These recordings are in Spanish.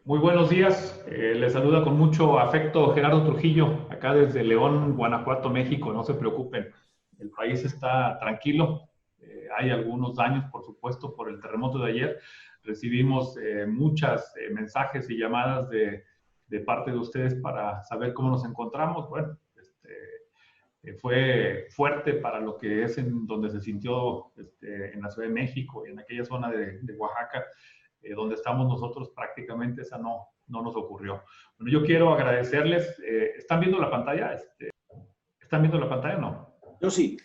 Muy buenos días, les saluda con mucho afecto Gerardo Trujillo, acá desde León, Guanajuato, México. No se preocupen, el país está tranquilo. Hay algunos daños, por supuesto, por el terremoto de ayer. Recibimos muchas mensajes y llamadas de parte de ustedes para saber cómo nos encontramos. Bueno, fue fuerte para lo que es en donde se sintió en la Ciudad de México y en aquella zona de Oaxaca. Donde estamos nosotros prácticamente esa no nos ocurrió. Bueno, yo quiero agradecerles. ¿Están viendo la pantalla? ¿Están viendo la pantalla o no? Yo sí.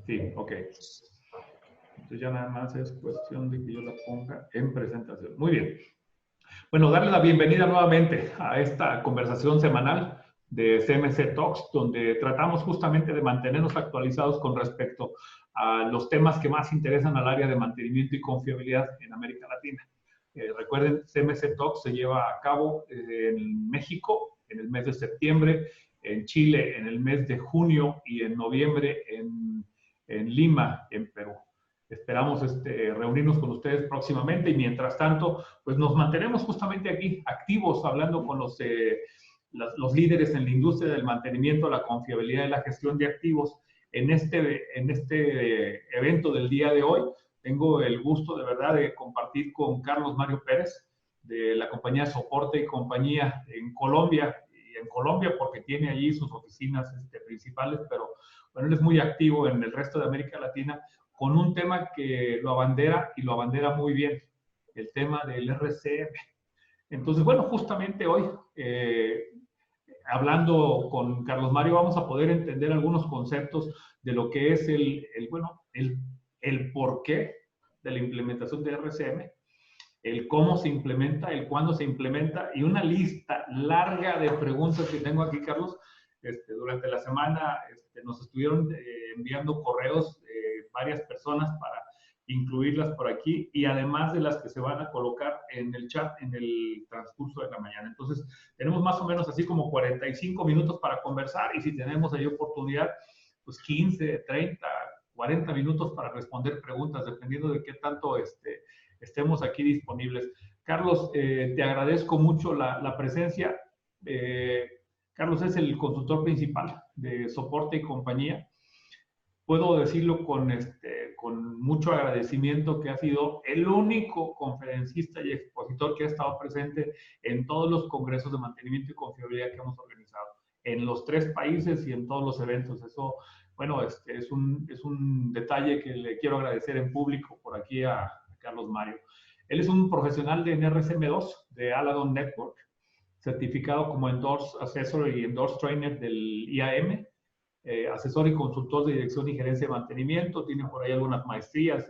Sí, ok. Entonces ya nada más es cuestión de que yo la ponga en presentación. Muy bien. Bueno, darle la bienvenida nuevamente a esta conversación semanal de CMC Talks, donde tratamos justamente de mantenernos actualizados con respecto a los temas que más interesan al área de mantenimiento y confiabilidad en América Latina. Recuerden, CMC Talks se lleva a cabo en México en el mes de septiembre, en Chile en el mes de junio y en noviembre en Lima, en Perú. Esperamos reunirnos con ustedes próximamente y mientras tanto, pues nos mantenemos justamente aquí activos hablando con los líderes en la industria del mantenimiento, la confiabilidad y la gestión de activos. En este evento del día de hoy, tengo el gusto de verdad de compartir con Carlos Mario Pérez, de la compañía Soporte y Compañía en Colombia, porque tiene allí sus oficinas principales, pero bueno, él es muy activo en el resto de América Latina, con un tema que lo abandera y lo abandera muy bien, el tema del RCM. Entonces, bueno, justamente hoy, hablando con Carlos Mario, vamos a poder entender algunos conceptos de lo que es el porqué de la implementación de RCM, el cómo se implementa, el cuándo se implementa y una lista larga de preguntas que tengo aquí, Carlos. Durante la semana nos estuvieron enviando correos varias personas para incluirlas por aquí y además de las que se van a colocar en el chat en el transcurso de la mañana. Entonces, tenemos más o menos así como 45 minutos para conversar y si tenemos ahí oportunidad, pues 15, 30, 40 minutos para responder preguntas, dependiendo de qué tanto estemos aquí disponibles. Carlos, te agradezco mucho la presencia. Carlos es el consultor principal de Soporte y Compañía. Puedo decirlo con mucho agradecimiento que ha sido el único conferencista y expositor que ha estado presente en todos los congresos de mantenimiento y confiabilidad que hemos organizado, en los 3 países y en todos los eventos. Eso, bueno, es un detalle que le quiero agradecer en público por aquí a Carlos Mario. Él es un profesional de NRCM2 de Aladon Network, certificado como Endorse Assessor y Endorse Trainer del IAM, asesor y consultor de dirección y gerencia de mantenimiento, tiene por ahí algunas maestrías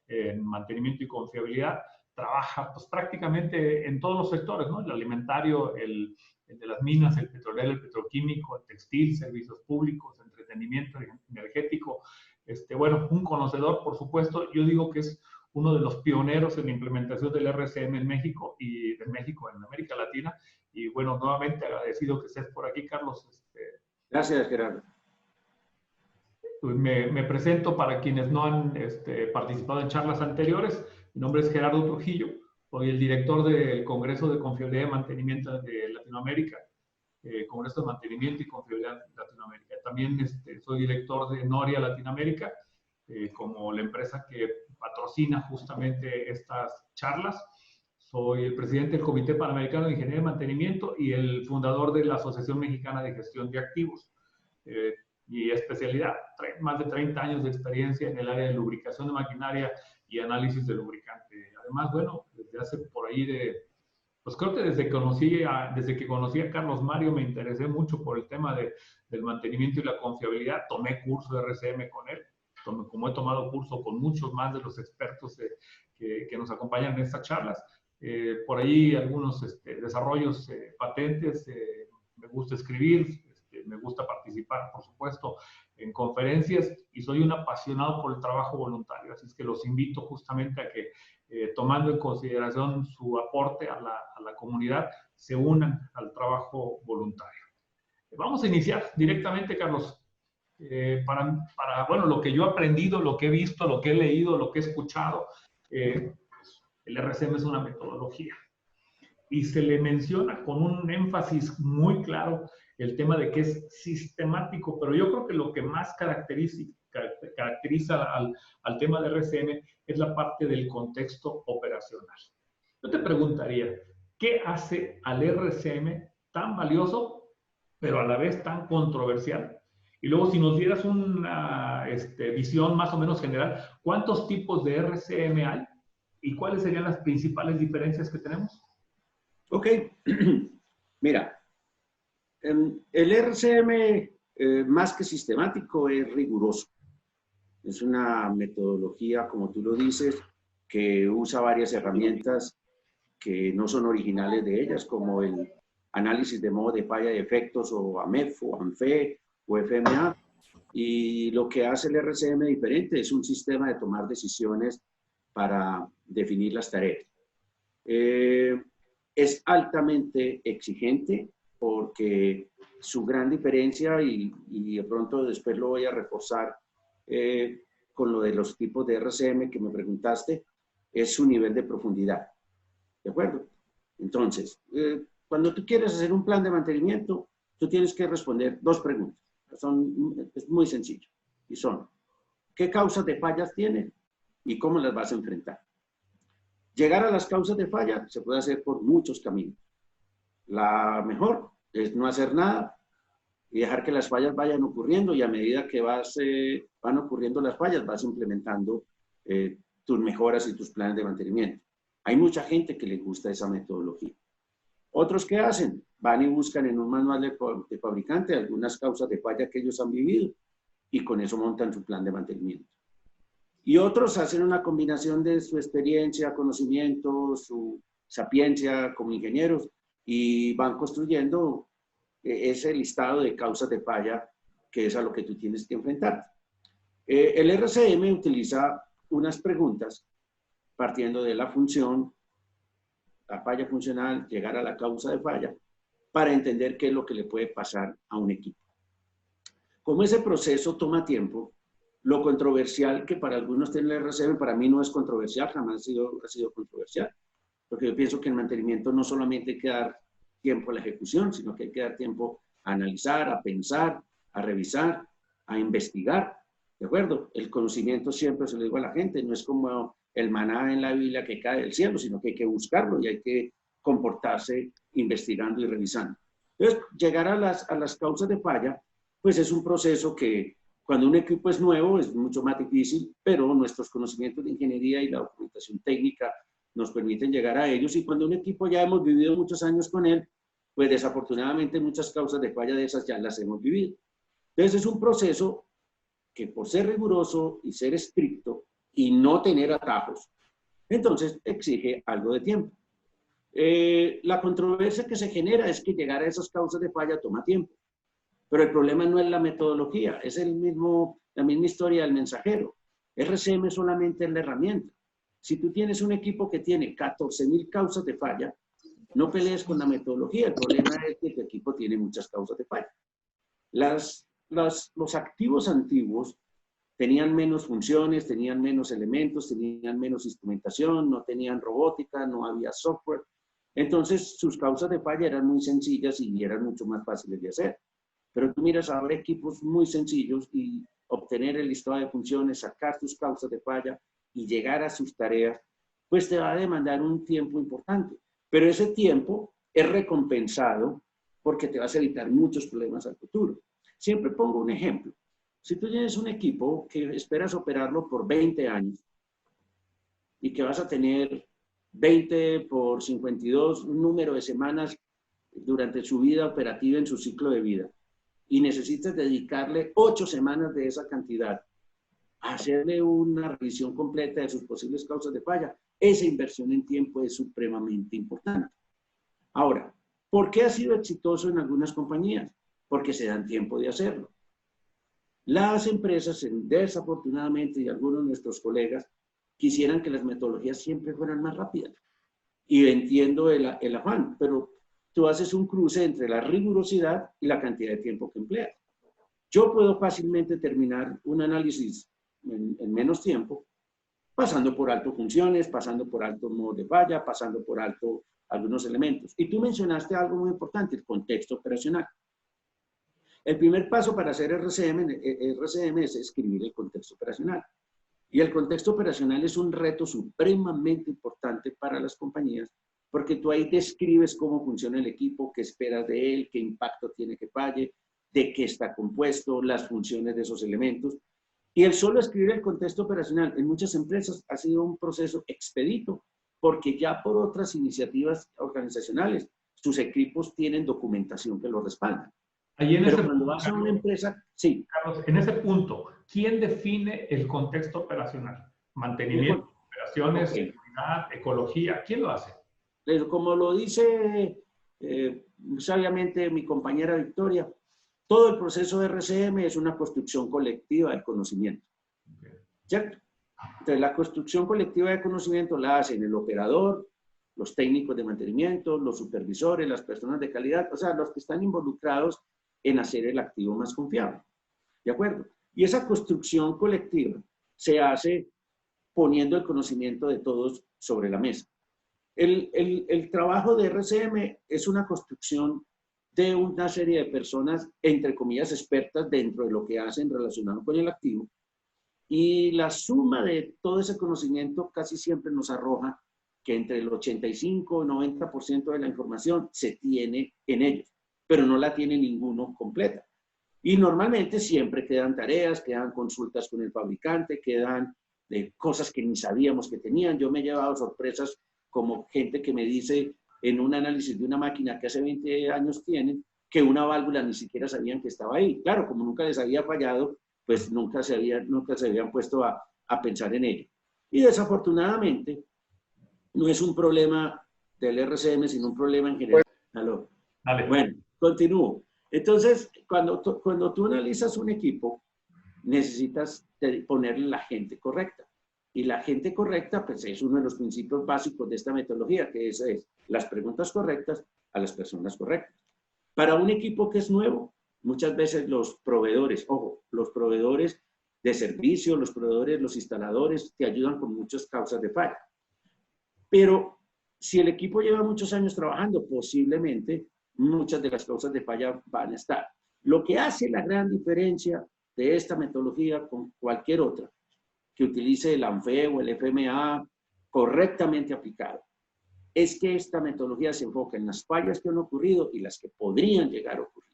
en mantenimiento y confiabilidad, trabaja pues, prácticamente en todos los sectores, ¿no? El alimentario, el de las minas, el petrolero, el petroquímico, el textil, servicios públicos, entretenimiento energético. Bueno, un conocedor, por supuesto. Yo digo que es uno de los pioneros en la implementación del RCM en México y de México en América Latina. Y bueno, nuevamente agradecido que estés por aquí, Carlos. Gracias, Gerardo. Pues me presento para quienes no han participado en charlas anteriores. Mi nombre es Gerardo Trujillo. Soy el director del Congreso de Confiabilidad y Mantenimiento de Latinoamérica, Congreso de Mantenimiento y Confiabilidad de Latinoamérica. También soy director de Noria Latinoamérica, como la empresa que patrocina justamente estas charlas. Soy el presidente del Comité Panamericano de Ingeniería de Mantenimiento y el fundador de la Asociación Mexicana de Gestión de Activos. Mi especialidad, más de 30 años de experiencia en el área de lubricación de maquinaria y análisis de lubricante. Además, bueno, desde hace por ahí pues creo que desde que conocí a Carlos Mario me interesé mucho por el tema del mantenimiento y la confiabilidad. Tomé curso de RCM con él, como he tomado curso con muchos más de los expertos que nos acompañan en estas charlas. Por ahí algunos desarrollos, patentes, me gusta escribir, me gusta participar, por supuesto, en conferencias y soy un apasionado por el trabajo voluntario. Así es que los invito justamente a que, tomando en consideración su aporte a la comunidad, se unan al trabajo voluntario. Vamos a iniciar directamente, Carlos. Bueno, lo que yo he aprendido, lo que he visto, lo que he leído, lo que he escuchado, el RCM es una metodología. y se le menciona con un énfasis muy claro el tema de que es sistemático, pero yo creo que lo que más caracteriza al tema de RCM es la parte del contexto operacional. Yo te preguntaría, ¿qué hace al RCM tan valioso, pero a la vez tan controversial? Y luego, si nos dieras una visión más o menos general, ¿cuántos tipos de RCM hay? ¿Y cuáles serían las principales diferencias que tenemos? Ok, mira, el RCM, más que sistemático, es riguroso. Es una metodología, como tú lo dices, que usa varias herramientas que no son originales de ellas, como el análisis de modo de falla de efectos, o AMEF, o ANFE, o FMA. Y lo que hace el RCM diferente es un sistema de tomar decisiones para definir las tareas. Es altamente exigente porque su gran diferencia, y de pronto después lo voy a reforzar con lo de los tipos de RCM que me preguntaste, es su nivel de profundidad. ¿De acuerdo? Entonces, cuando tú quieres hacer un plan de mantenimiento, tú tienes que responder dos preguntas. Es muy sencillo. Y son, ¿qué causas de fallas tiene y cómo las vas a enfrentar? Llegar a las causas de falla se puede hacer por muchos caminos. La mejor es no hacer nada y dejar que las fallas vayan ocurriendo, y a medida que van ocurriendo las fallas, vas implementando tus mejoras y tus planes de mantenimiento. Hay mucha gente que le gusta esa metodología. Otros, ¿qué hacen? Van y buscan en un manual de fabricante algunas causas de falla que ellos han vivido y con eso montan su plan de mantenimiento. Y otros hacen una combinación de su experiencia, conocimiento, su sapiencia como ingenieros, y van construyendo ese listado de causas de falla que es a lo que tú tienes que enfrentarte. El RCM utiliza unas preguntas partiendo de la función, la falla funcional, llegar a la causa de falla, para entender qué es lo que le puede pasar a un equipo. Como ese proceso toma tiempo, lo controversial que para algunos tiene el RCM, para mí no es controversial, jamás ha sido controversial, porque yo pienso que en mantenimiento no solamente hay que dar tiempo a la ejecución, sino que hay que dar tiempo a analizar, a pensar, a revisar, a investigar, ¿de acuerdo? El conocimiento, siempre se lo digo a la gente, no es como el maná en la Biblia que cae del cielo, sino que hay que buscarlo y hay que comportarse investigando y revisando. Entonces, llegar a las causas de falla, pues es un proceso que cuando un equipo es nuevo es mucho más difícil, pero nuestros conocimientos de ingeniería y la documentación técnica nos permiten llegar a ellos, y cuando un equipo ya hemos vivido muchos años con él, pues desafortunadamente muchas causas de falla de esas ya las hemos vivido. Entonces es un proceso que, por ser riguroso y ser estricto y no tener atajos, entonces exige algo de tiempo. La controversia que se genera es que llegar a esas causas de falla toma tiempo, pero el problema no es la metodología, es la misma historia del mensajero. RCM solamente es la herramienta. Si tú tienes un equipo que tiene 14,000 causas de falla, no pelees con la metodología, el problema es que tu equipo tiene muchas causas de falla. Los activos antiguos tenían menos funciones, tenían menos elementos, tenían menos instrumentación, no tenían robótica, no había software. Entonces, sus causas de falla eran muy sencillas y eran mucho más fáciles de hacer. Pero tú miras ahora equipos muy sencillos y obtener el listado de funciones, sacar tus causas de falla y llegar a sus tareas, pues te va a demandar un tiempo importante. Pero ese tiempo es recompensado porque te vas a evitar muchos problemas al futuro. Siempre pongo un ejemplo. Si tú tienes un equipo que esperas operarlo por 20 años y que vas a tener 20 por 52, un número de semanas durante su vida operativa en su ciclo de vida, y necesitas dedicarle 8 semanas de esa cantidad a hacerle una revisión completa de sus posibles causas de falla, esa inversión en tiempo es supremamente importante. Ahora, ¿por qué ha sido exitoso en algunas compañías? Porque se dan tiempo de hacerlo. Las empresas, desafortunadamente, y algunos de nuestros colegas, quisieran que las metodologías siempre fueran más rápidas. Y entiendo el afán, pero tú haces un cruce entre la rigurosidad y la cantidad de tiempo que empleas. Yo puedo fácilmente terminar un análisis en menos tiempo, pasando por alto funciones, pasando por alto modo de falla, pasando por alto algunos elementos. Y tú mencionaste algo muy importante, el contexto operacional. El primer paso para hacer RCM es escribir el contexto operacional. Y el contexto operacional es un reto supremamente importante para las compañías, porque tú ahí describes cómo funciona el equipo, qué esperas de él, qué impacto tiene que falle, de qué está compuesto, las funciones de esos elementos. Y el solo escribir el contexto operacional en muchas empresas ha sido un proceso expedito, porque ya por otras iniciativas organizacionales, sus equipos tienen documentación que lo respalda. Ahí en Pero ese cuando punto, vas a una empresa, sí. Carlos, en ese punto, ¿quién define el contexto operacional? Mantenimiento, operaciones, Okay. seguridad, ecología, ¿quién lo hace? Pero como lo dice sabiamente mi compañera Victoria, todo el proceso de RCM es una construcción colectiva de conocimiento. ¿Cierto? Entonces, la construcción colectiva de conocimiento la hacen el operador, los técnicos de mantenimiento, los supervisores, las personas de calidad, o sea, los que están involucrados en hacer el activo más confiable. ¿De acuerdo? Y esa construcción colectiva se hace poniendo el conocimiento de todos sobre la mesa. El trabajo de RCM es una construcción de una serie de personas, entre comillas, expertas dentro de lo que hacen relacionado con el activo. Y la suma de todo ese conocimiento casi siempre nos arroja que entre el 85 y 90% de la información se tiene en ellos, pero no la tiene ninguno completa. Y normalmente siempre quedan tareas, quedan consultas con el fabricante, quedan cosas que ni sabíamos que tenían. Yo me he llevado sorpresas como gente que me dice en un análisis de una máquina que hace 20 años tienen, que una válvula ni siquiera sabían que estaba ahí. Claro, como nunca les había fallado, pues nunca se habían puesto a pensar en ello. Y desafortunadamente, no es un problema del RCM, sino un problema en general. ¿Aló? Dale. Bueno, continúo. Entonces, cuando tú analizas un equipo, necesitas ponerle la gente correcta. Y la gente correcta, pues es uno de los principios básicos de esta metodología, que es las preguntas correctas a las personas correctas. Para un equipo que es nuevo, muchas veces los proveedores, ojo, los proveedores de servicio, los proveedores, los instaladores, te ayudan con muchas causas de falla. Pero si el equipo lleva muchos años trabajando, posiblemente muchas de las causas de falla van a estar. Lo que hace la gran diferencia de esta metodología con cualquier otra que utilice el ANFE o el FMA correctamente aplicado, es que esta metodología se enfoca en las fallas que han ocurrido y las que podrían llegar a ocurrir.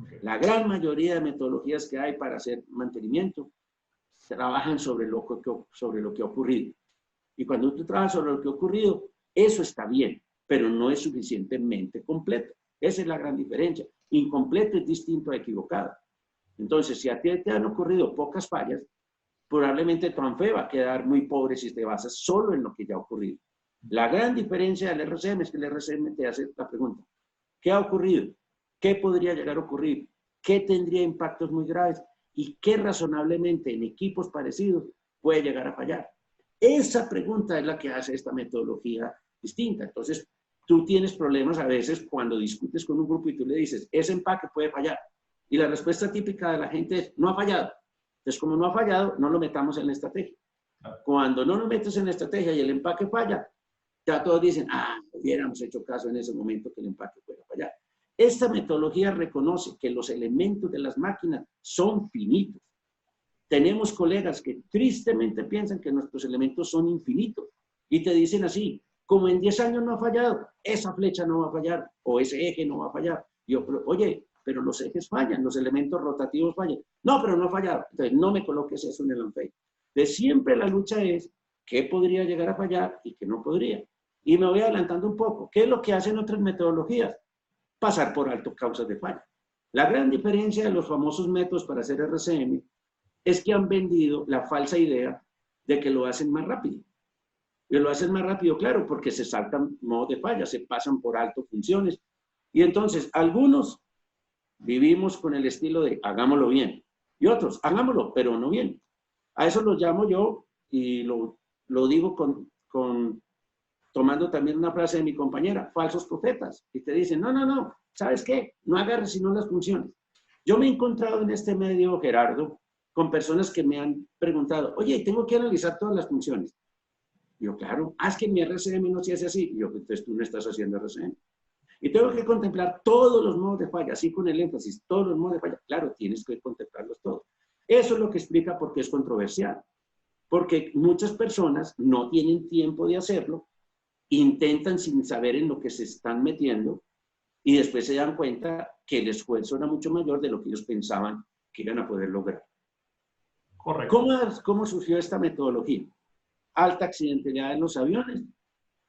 Okay. La gran mayoría de metodologías que hay para hacer mantenimiento trabajan sobre lo que ha ocurrido. Y cuando tú trabajas sobre lo que ha ocurrido, eso está bien, pero no es suficientemente completo. Esa es la gran diferencia. Incompleto es distinto a equivocado. Entonces, si a ti te han ocurrido pocas fallas, probablemente tu ANFE va a quedar muy pobre si te basas solo en lo que ya ha ocurrido. La gran diferencia del RCM es que el RCM te hace la pregunta: ¿qué ha ocurrido? ¿Qué podría llegar a ocurrir? ¿Qué tendría impactos muy graves? ¿Y qué razonablemente en equipos parecidos puede llegar a fallar? Esa pregunta es la que hace esta metodología distinta. Entonces, tú tienes problemas a veces cuando discutes con un grupo y tú le dices, ese empaque puede fallar. Y la respuesta típica de la gente es, no ha fallado. Entonces, como no ha fallado, no lo metamos en la estrategia. Cuando no lo metes en la estrategia y el empaque falla, ya todos dicen, hubiéramos hecho caso en ese momento que el empaque pueda fallar. Esta metodología reconoce que los elementos de las máquinas son finitos. Tenemos colegas que tristemente piensan que nuestros elementos son infinitos y te dicen así, como en 10 años no ha fallado, esa flecha no va a fallar o ese eje no va a fallar. Y yo, oye, pero los ejes fallan, los elementos rotativos fallan. No, pero no ha fallado. Entonces, no me coloques eso en el ANFE. De siempre la lucha es qué podría llegar a fallar y qué no podría. Y me voy adelantando un poco. ¿Qué es lo que hacen otras metodologías? Pasar por alto causas de falla. La gran diferencia de los famosos métodos para hacer RCM es que han vendido la falsa idea de que lo hacen más rápido. Y lo hacen más rápido, claro, porque se saltan modos de falla, se pasan por alto funciones. Y entonces, algunos vivimos con el estilo de hagámoslo bien. Y otros, hagámoslo, pero no bien. A eso lo llamo yo, y lo digo tomando también una frase de mi compañera, falsos profetas. Y te dicen, no, ¿sabes qué? No agarres sino las funciones. Yo me he encontrado en este medio, Gerardo, con personas que me han preguntado, oye, tengo que analizar todas las funciones. Y yo, claro, es que mi RCM no se hace así. Y yo, entonces tú no estás haciendo RCM. Y tengo que contemplar todos los modos de falla, así con el énfasis, todos los modos de falla. Claro, tienes que contemplarlos todos. Eso es lo que explica por qué es controversial. Porque muchas personas no tienen tiempo de hacerlo, intentan sin saber en lo que se están metiendo y después se dan cuenta que el esfuerzo era mucho mayor de lo que ellos pensaban que iban a poder lograr. Correcto. ¿Cómo surgió esta metodología? Alta accidentalidad en los aviones.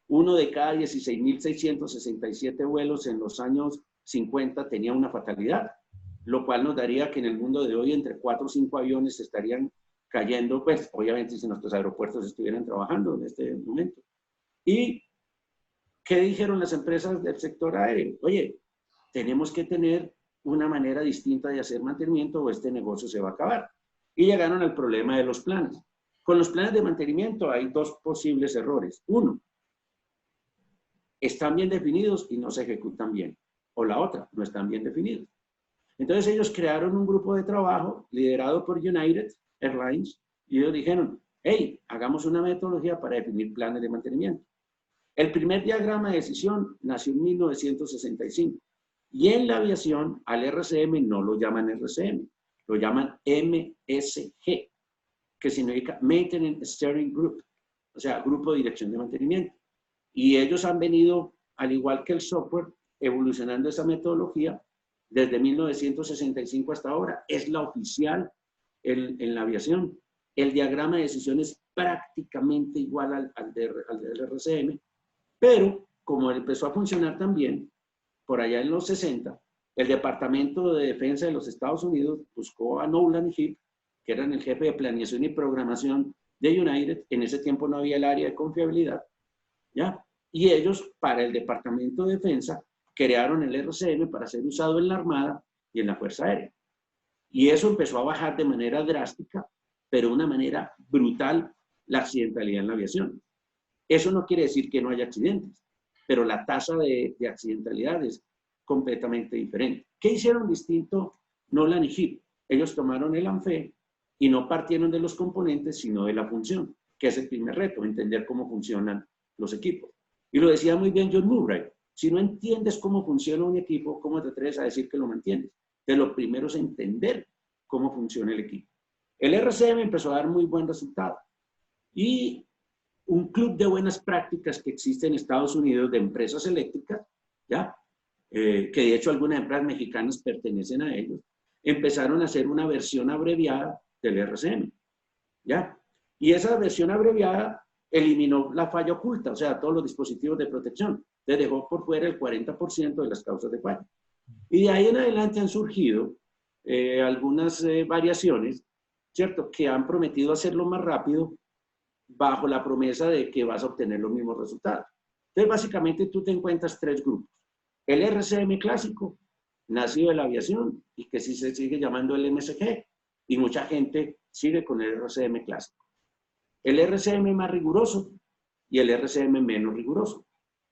Uno de cada 16.667 vuelos en los años 50 tenía una fatalidad, lo cual nos daría que en el mundo de hoy entre 4 o 5 aviones estarían cayendo, pues obviamente si nuestros aeropuertos estuvieran trabajando en este momento. ¿Y qué dijeron las empresas del sector aéreo? Oye, tenemos que tener una manera distinta de hacer mantenimiento o este negocio se va a acabar. Y llegaron al problema de los planes. Con los planes de mantenimiento hay dos posibles errores. Uno, están bien definidos y no se ejecutan bien. O la otra, no están bien definidos. Entonces ellos crearon un grupo de trabajo liderado por United Airlines y ellos dijeron, hey, hagamos una metodología para definir planes de mantenimiento. El primer diagrama de decisión nació en 1965 y en la aviación al RCM no lo llaman RCM, lo llaman MSG, que significa Maintenance Steering Group, o sea, Grupo de Dirección de Mantenimiento. Y ellos han venido, al igual que el software, evolucionando esa metodología desde 1965 hasta ahora. Es la oficial en la aviación. El diagrama de decisión es prácticamente igual al del RCM, pero como empezó a funcionar también, por allá en los 60, el Departamento de Defensa de los Estados Unidos buscó a Nolan y Heap, que eran el jefe de planeación y programación de United. En ese tiempo no había el área de confiabilidad, ¿ya? Y ellos, para el Departamento de Defensa, crearon el RCM para ser usado en la Armada y en la Fuerza Aérea. Y eso empezó a bajar de manera drástica, pero de una manera brutal, la accidentalidad en la aviación. Eso no quiere decir que no haya accidentes, pero la tasa de accidentalidad es completamente diferente. ¿Qué hicieron distinto Nolan y Heap? Ellos tomaron el ANFE y no partieron de los componentes, sino de la función, que es el primer reto, entender cómo funcionan los equipos. Y lo decía muy bien John Murray, si no entiendes cómo funciona un equipo, ¿cómo te atreves a decir que lo mantienes? Entonces, lo primero es entender cómo funciona el equipo. El RCM empezó a dar muy buen resultado. Y un club de buenas prácticas que existe en Estados Unidos de empresas eléctricas, ¿ya? Que de hecho algunas empresas mexicanas pertenecen a ellos, empezaron a hacer una versión abreviada del RCM, ¿ya? Y esa versión abreviada eliminó la falla oculta, o sea, todos los dispositivos de protección. Le dejó por fuera el 40% de las causas de falla. Y de ahí en adelante han surgido algunas variaciones, ¿cierto? Que han prometido hacerlo más rápido bajo la promesa de que vas a obtener los mismos resultados. Entonces, básicamente, tú te encuentras tres grupos. El RCM clásico, nacido de la aviación, y que sí se sigue llamando el MSG, y mucha gente sigue con el RCM clásico. El RCM más riguroso y el RCM menos riguroso.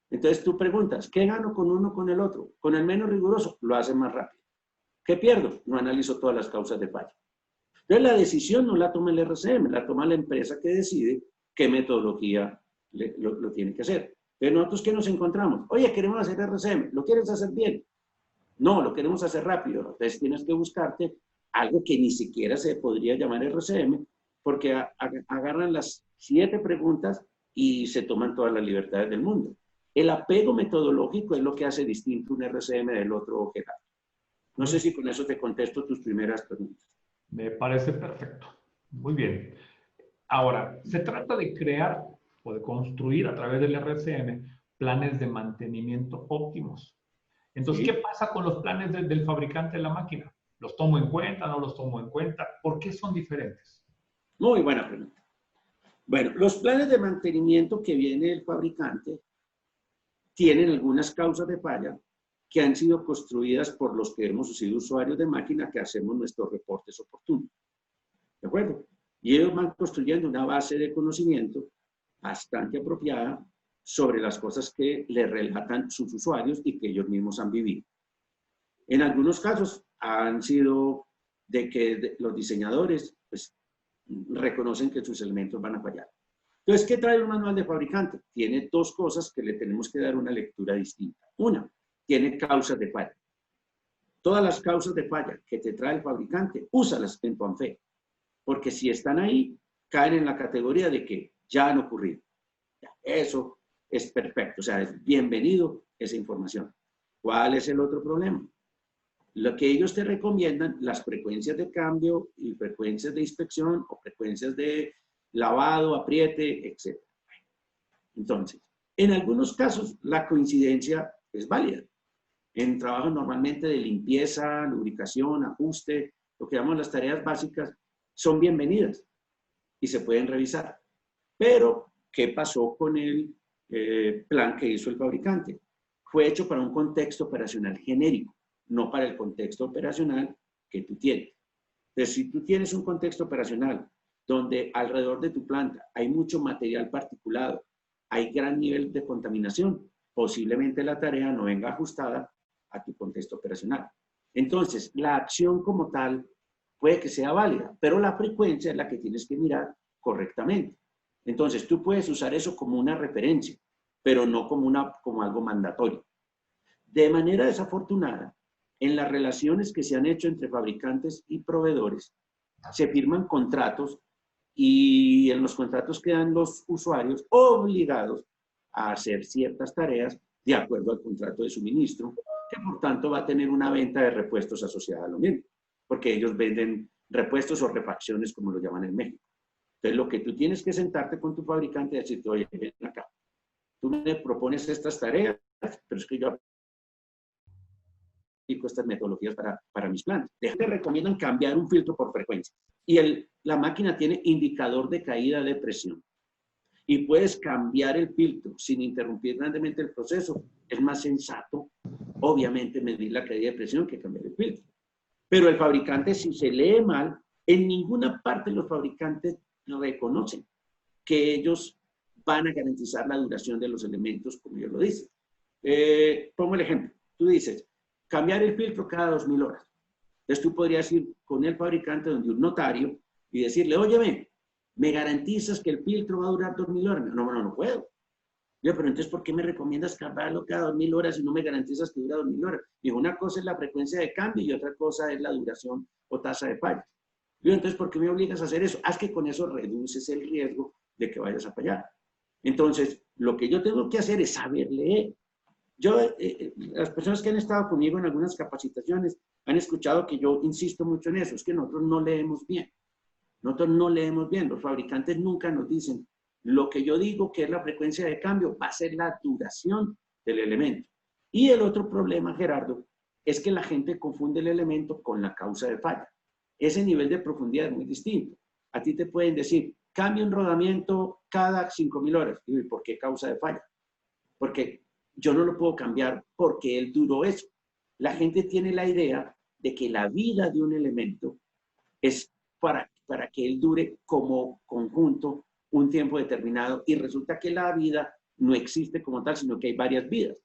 Entonces tú preguntas, ¿qué gano con uno con el otro? Con el menos riguroso, lo hace más rápido. ¿Qué pierdo? No analizo todas las causas de falla. Entonces la decisión no la toma el RCM, la toma la empresa que decide qué metodología lo tiene que hacer. Pero nosotros, ¿qué nos encontramos? Oye, queremos hacer RCM, ¿lo quieres hacer bien? No, lo queremos hacer rápido. Entonces tienes que buscarte algo que ni siquiera se podría llamar RCM, porque agarran las 7 preguntas y se toman todas las libertades del mundo. El apego metodológico es lo que hace distinto un RCM del otro, Gerardo. No sé si con eso te contesto tus primeras preguntas. Me parece perfecto. Muy bien. Ahora, se trata de crear o de construir a través del RCM planes de mantenimiento óptimos. Entonces, Sí. ¿qué pasa con los planes del fabricante de la máquina? ¿Los tomo en cuenta? ¿No los tomo en cuenta? ¿Por qué son diferentes? Muy buena pregunta. Bueno, los planes de mantenimiento que viene el fabricante tienen algunas causas de falla que han sido construidas por los que hemos sido usuarios de máquina que hacemos nuestros reportes oportunos. ¿De acuerdo? Y ellos van construyendo una base de conocimiento bastante apropiada sobre las cosas que les relatan sus usuarios y que ellos mismos han vivido. En algunos casos han sido de que los diseñadores pues, reconocen que sus elementos van a fallar. Entonces, ¿qué trae un manual de fabricante? Tiene dos cosas que le tenemos que dar una lectura distinta. Una, tiene causas de falla. Todas las causas de falla que te trae el fabricante, úsalas en tu ANFE, porque si están ahí, caen en la categoría de que ya han ocurrido. Eso es perfecto, o sea, es bienvenido esa información. ¿Cuál es el otro problema? Lo que ellos te recomiendan, las frecuencias de cambio y frecuencias de inspección o frecuencias de lavado, apriete, etc. Entonces, en algunos casos la coincidencia es válida. En trabajos normalmente de limpieza, lubricación, ajuste, lo que llamamos las tareas básicas, son bienvenidas y se pueden revisar. Pero, ¿qué pasó con el plan que hizo el fabricante? Fue hecho para un contexto operacional genérico, no para el contexto operacional que tú tienes. Entonces, si tú tienes un contexto operacional donde alrededor de tu planta hay mucho material particulado, hay gran nivel de contaminación, posiblemente la tarea no venga ajustada a tu contexto operacional. Entonces, la acción como tal puede que sea válida, pero la frecuencia es la que tienes que mirar correctamente. Entonces, tú puedes usar eso como una referencia, pero no como algo mandatorio. De manera desafortunada, en las relaciones que se han hecho entre fabricantes y proveedores, se firman contratos y en los contratos quedan los usuarios obligados a hacer ciertas tareas de acuerdo al contrato de suministro, que por tanto va a tener una venta de repuestos asociada a lo mismo, porque ellos venden repuestos o refacciones, como lo llaman en México. Entonces, lo que tú tienes que sentarte con tu fabricante y decirte, oye, ven acá, tú me propones estas tareas, pero es que yo aplico estas metodologías para mis plantas. Te recomiendan cambiar un filtro por frecuencia. Y la máquina tiene indicador de caída de presión. Y puedes cambiar el filtro sin interrumpir grandemente el proceso. Es más sensato, obviamente, medir la caída de presión que cambiar el filtro. Pero el fabricante, si se lee mal, en ninguna parte los fabricantes reconocen que ellos van a garantizar la duración de los elementos, como yo lo dice. Pongo el ejemplo. Tú dices, cambiar el filtro cada 2000 horas. Entonces tú podrías ir con el fabricante donde un notario y decirle, óyeme, ¿me garantizas que el filtro va a durar 2000 horas? No puedo. Yo, pero entonces, ¿por qué me recomiendas cambiarlo cada 2000 horas y no me garantizas que dura 2000 horas? Digo, una cosa es la frecuencia de cambio y otra cosa es la duración o tasa de fallas. Yo, entonces, ¿por qué me obligas a hacer eso? Haz que con eso reduces el riesgo de que vayas a fallar. Entonces, lo que yo tengo que hacer es saber leer. Las personas que han estado conmigo en algunas capacitaciones han escuchado que yo insisto mucho en eso, es que nosotros no leemos bien. Nosotros no leemos bien, los fabricantes nunca nos dicen, lo que yo digo que es la frecuencia de cambio va a ser la duración del elemento. Y el otro problema, Gerardo, es que la gente confunde el elemento con la causa de falla. Ese nivel de profundidad es muy distinto. A ti te pueden decir, cambia un rodamiento cada 5000 horas. ¿Y por qué causa de falla? Porque yo no lo puedo cambiar porque él duró eso. La gente tiene la idea de que la vida de un elemento es para que él dure como conjunto un tiempo determinado y resulta que la vida no existe como tal, sino que hay varias vidas.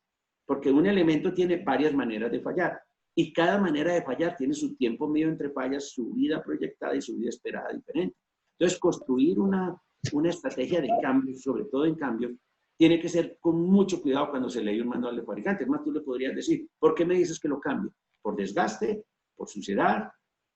Porque un elemento tiene varias maneras de fallar y cada manera de fallar tiene su tiempo medio entre fallas, su vida proyectada y su vida esperada diferente. Entonces, construir una estrategia de cambio, sobre todo en cambio, tiene que ser con mucho cuidado cuando se lee un manual de fabricante. Es más, tú le podrías decir, ¿por qué me dices que lo cambio? ¿Por desgaste? ¿Por suciedad?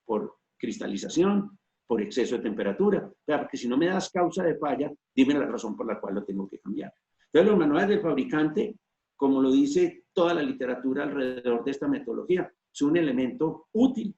¿Por cristalización? ¿Por exceso de temperatura? Claro, porque si no me das causa de falla, dime la razón por la cual lo tengo que cambiar. Entonces, los manuales del fabricante, como lo dice toda la literatura alrededor de esta metodología, son un elemento útil,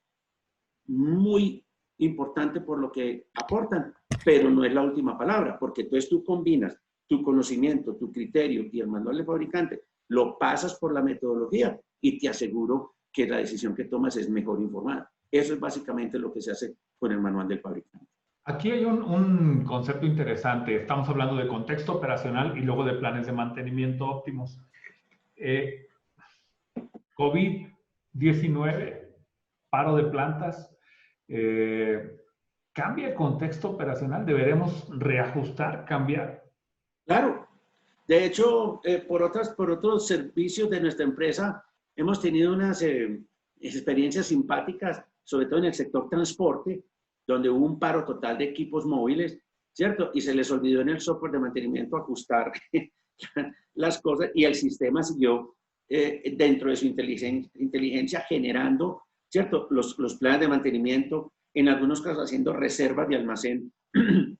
muy importante por lo que aportan, pero no es la última palabra, porque entonces tú combinas tu conocimiento, tu criterio y el manual del fabricante, lo pasas por la metodología y te aseguro que la decisión que tomas es mejor informada. Eso es básicamente lo que se hace con el manual del fabricante. Aquí hay un concepto interesante. Estamos hablando de contexto operacional y luego de planes de mantenimiento óptimos. COVID-19, paro de plantas, ¿cambia el contexto operacional? ¿Deberemos reajustar, cambiar? Claro. De hecho, por otros servicios de nuestra empresa, hemos tenido unas experiencias simpáticas, sobre todo en el sector transporte, donde hubo un paro total de equipos móviles. ¿cierto? Y se les olvidó en el software de mantenimiento ajustar las cosas y el sistema siguió dentro de su inteligencia generando, ¿cierto? Los planes de mantenimiento, en algunos casos haciendo reservas de almacén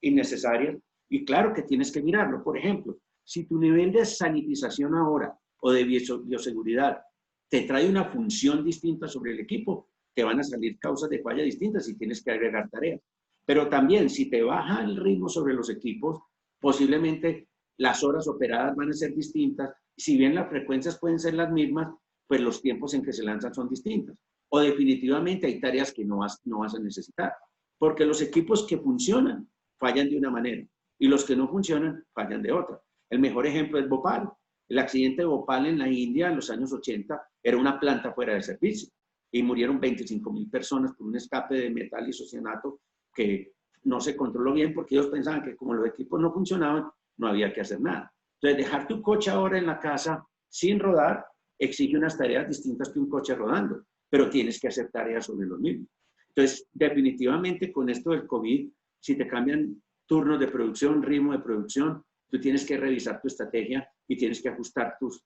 innecesarias. Y claro que tienes que mirarlo. Por ejemplo, si tu nivel de sanitización ahora o de bioseguridad te trae una función distinta sobre el equipo, te van a salir causas de falla distintas y tienes que agregar tareas. Pero también, si te baja el ritmo sobre los equipos, posiblemente las horas operadas van a ser distintas. Si bien las frecuencias pueden ser las mismas, pues los tiempos en que se lanzan son distintos. O definitivamente hay tareas que no vas a necesitar. Porque los equipos que funcionan fallan de una manera y los que no funcionan fallan de otra. El mejor ejemplo es Bhopal. El accidente de Bhopal en la India en los años 80 era una planta fuera de servicio y murieron 25.000 personas por un escape de metal isocianato que no se controló bien porque ellos pensaban que como los equipos no funcionaban, no había que hacer nada. Entonces, dejar tu coche ahora en la casa sin rodar exige unas tareas distintas que un coche rodando, pero tienes que hacer tareas sobre los mismos. Entonces, definitivamente con esto del COVID, si te cambian turnos de producción, ritmo de producción, tú tienes que revisar tu estrategia y tienes que ajustar tus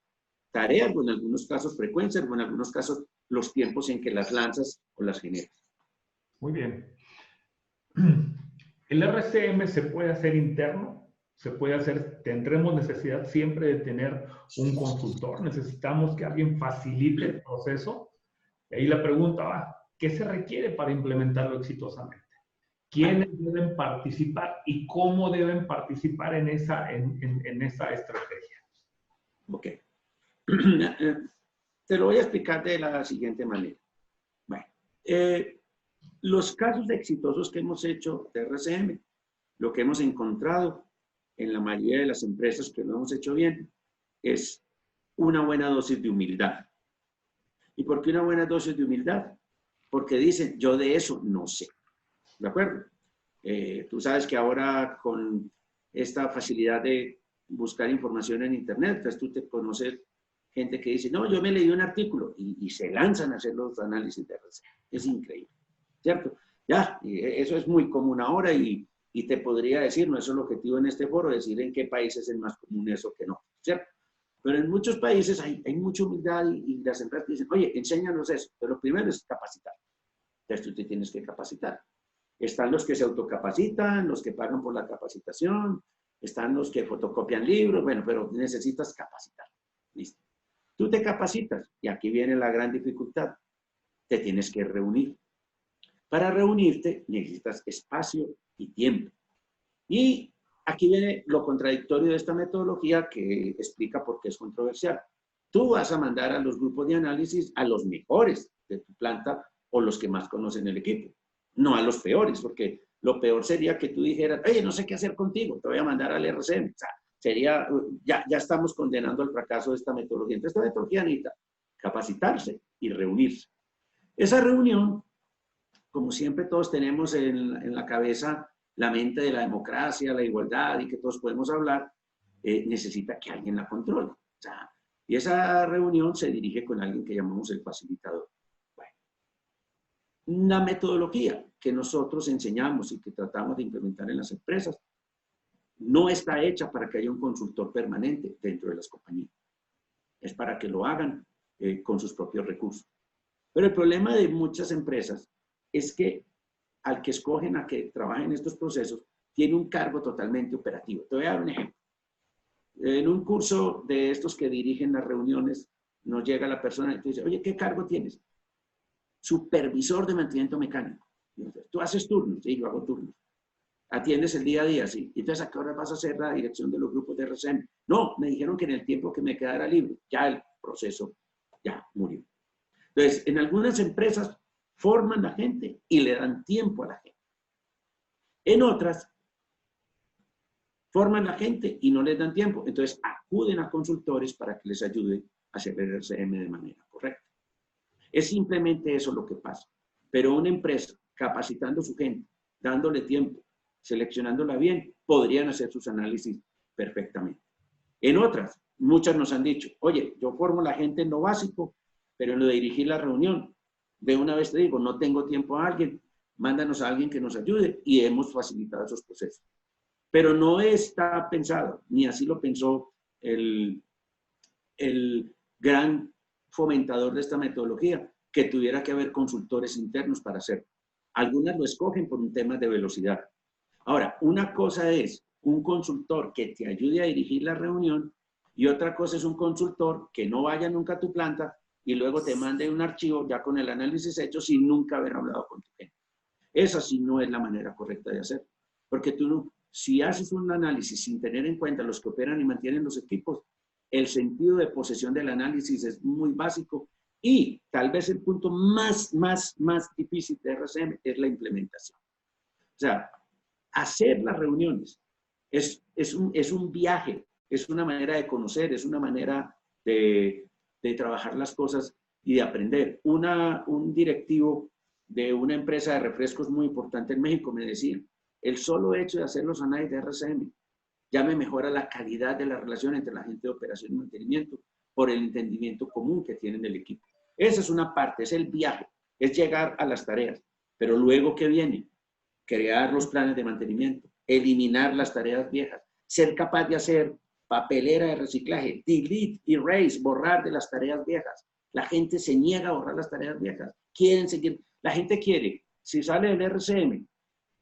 tareas, o en algunos casos frecuencias, o en algunos casos los tiempos en que las lanzas o las generas. Muy bien. ¿El RCM se puede hacer interno? ¿Se puede hacer? ¿Tendremos necesidad siempre de tener un consultor? ¿Necesitamos que alguien facilite el proceso? Y ahí la pregunta va, ¿qué se requiere para implementarlo exitosamente? ¿Quiénes deben participar y cómo deben participar en esa estrategia? Ok. Te lo voy a explicar de la siguiente manera. Bueno, los casos exitosos que hemos hecho de RCM, lo que hemos encontrado en la mayoría de las empresas que lo hemos hecho bien, es una buena dosis de humildad. ¿Y por qué una buena dosis de humildad? Porque dicen, yo de eso no sé. ¿De acuerdo? Tú sabes que ahora con esta facilidad de buscar información en Internet, pues tú te conoces gente que dice, no, yo me leí un artículo y se lanzan a hacer los análisis de RCM. Es increíble, ¿cierto? Ya, eso es muy común ahora y te podría decir, no es el objetivo en este foro, decir en qué países es más común eso que no, ¿cierto? Pero en muchos países hay mucha humildad y las empresas dicen, oye, enséñanos eso, pero lo primero es capacitar. Entonces tú te tienes que capacitar. Están los que se autocapacitan, los que pagan por la capacitación, están los que fotocopian libros, bueno, pero necesitas capacitar. ¿Listo? Tú te capacitas y aquí viene la gran dificultad. Te tienes que reunir. Para reunirte necesitas espacio y tiempo. Y aquí viene lo contradictorio de esta metodología que explica por qué es controversial. Tú vas a mandar a los grupos de análisis a los mejores de tu planta o los que más conocen el equipo, no a los peores, porque lo peor sería que tú dijeras, oye, no sé qué hacer contigo, te voy a mandar al RCM. O sea, sería, ya estamos condenando al fracaso de esta metodología. Entonces, esta metodología necesita capacitarse y reunirse. Esa reunión, como siempre todos tenemos en la cabeza la mente de la democracia, la igualdad y que todos podemos hablar, necesita que alguien la controle. O sea, y esa reunión se dirige con alguien que llamamos el facilitador. Bueno, una metodología que nosotros enseñamos y que tratamos de implementar en las empresas no está hecha para que haya un consultor permanente dentro de las compañías. Es para que lo hagan con sus propios recursos. Pero el problema de muchas empresas es que al que escogen a que trabaje en estos procesos, tiene un cargo totalmente operativo. Te voy a dar un ejemplo. En un curso de estos que dirigen las reuniones, nos llega la persona y te dice, oye, ¿qué cargo tienes? Supervisor de mantenimiento mecánico. Entonces, tú haces turnos, sí, yo hago turnos. Atiendes el día a día, sí. Entonces, ¿a qué hora vas a hacer la dirección de los grupos de RCM? No, me dijeron que en el tiempo que me quedara libre, ya el proceso ya murió. Entonces, en algunas empresas forman la gente y le dan tiempo a la gente. En otras, forman la gente y no les dan tiempo. Entonces, acuden a consultores para que les ayude a hacer el RCM de manera correcta. Es simplemente eso lo que pasa. Pero una empresa capacitando a su gente, dándole tiempo, seleccionándola bien, podrían hacer sus análisis perfectamente. En otras, muchas nos han dicho, oye, yo formo la gente en lo básico, pero en lo de dirigir la reunión, de una vez te digo, no tengo tiempo a alguien, mándanos a alguien que nos ayude y hemos facilitado esos procesos. pero no está pensado, ni así lo pensó el gran fomentador de esta metodología, que tuviera que haber consultores internos para hacerlo. Algunas lo escogen por un tema de velocidad. Ahora, una cosa es un consultor que te ayude a dirigir la reunión y otra cosa es un consultor que no vaya nunca a tu planta y luego te mande un archivo ya con el análisis hecho sin nunca haber hablado con tu gente. Esa sí no es la manera correcta de hacer. Porque tú no, si haces un análisis sin tener en cuenta los que operan y mantienen los equipos, el sentido de posesión del análisis es muy básico y tal vez el punto más difícil de RCM es la implementación. O sea, hacer las reuniones es un viaje, es una manera de conocer, es una manera de trabajar las cosas y de aprender. Un directivo de una empresa de refrescos muy importante en México me decía, el solo hecho de hacer los análisis de RCM ya me mejora la calidad de la relación entre la gente de operación y mantenimiento por el entendimiento común que tienen el equipo. Esa es una parte, es el viaje, es llegar a las tareas. Pero luego, ¿qué viene? Crear los planes de mantenimiento, eliminar las tareas viejas, ser capaz de hacer papelera de reciclaje, delete, erase, borrar de las tareas viejas. La gente se niega a borrar las tareas viejas. Quieren seguir, la gente quiere, si sale del RCM,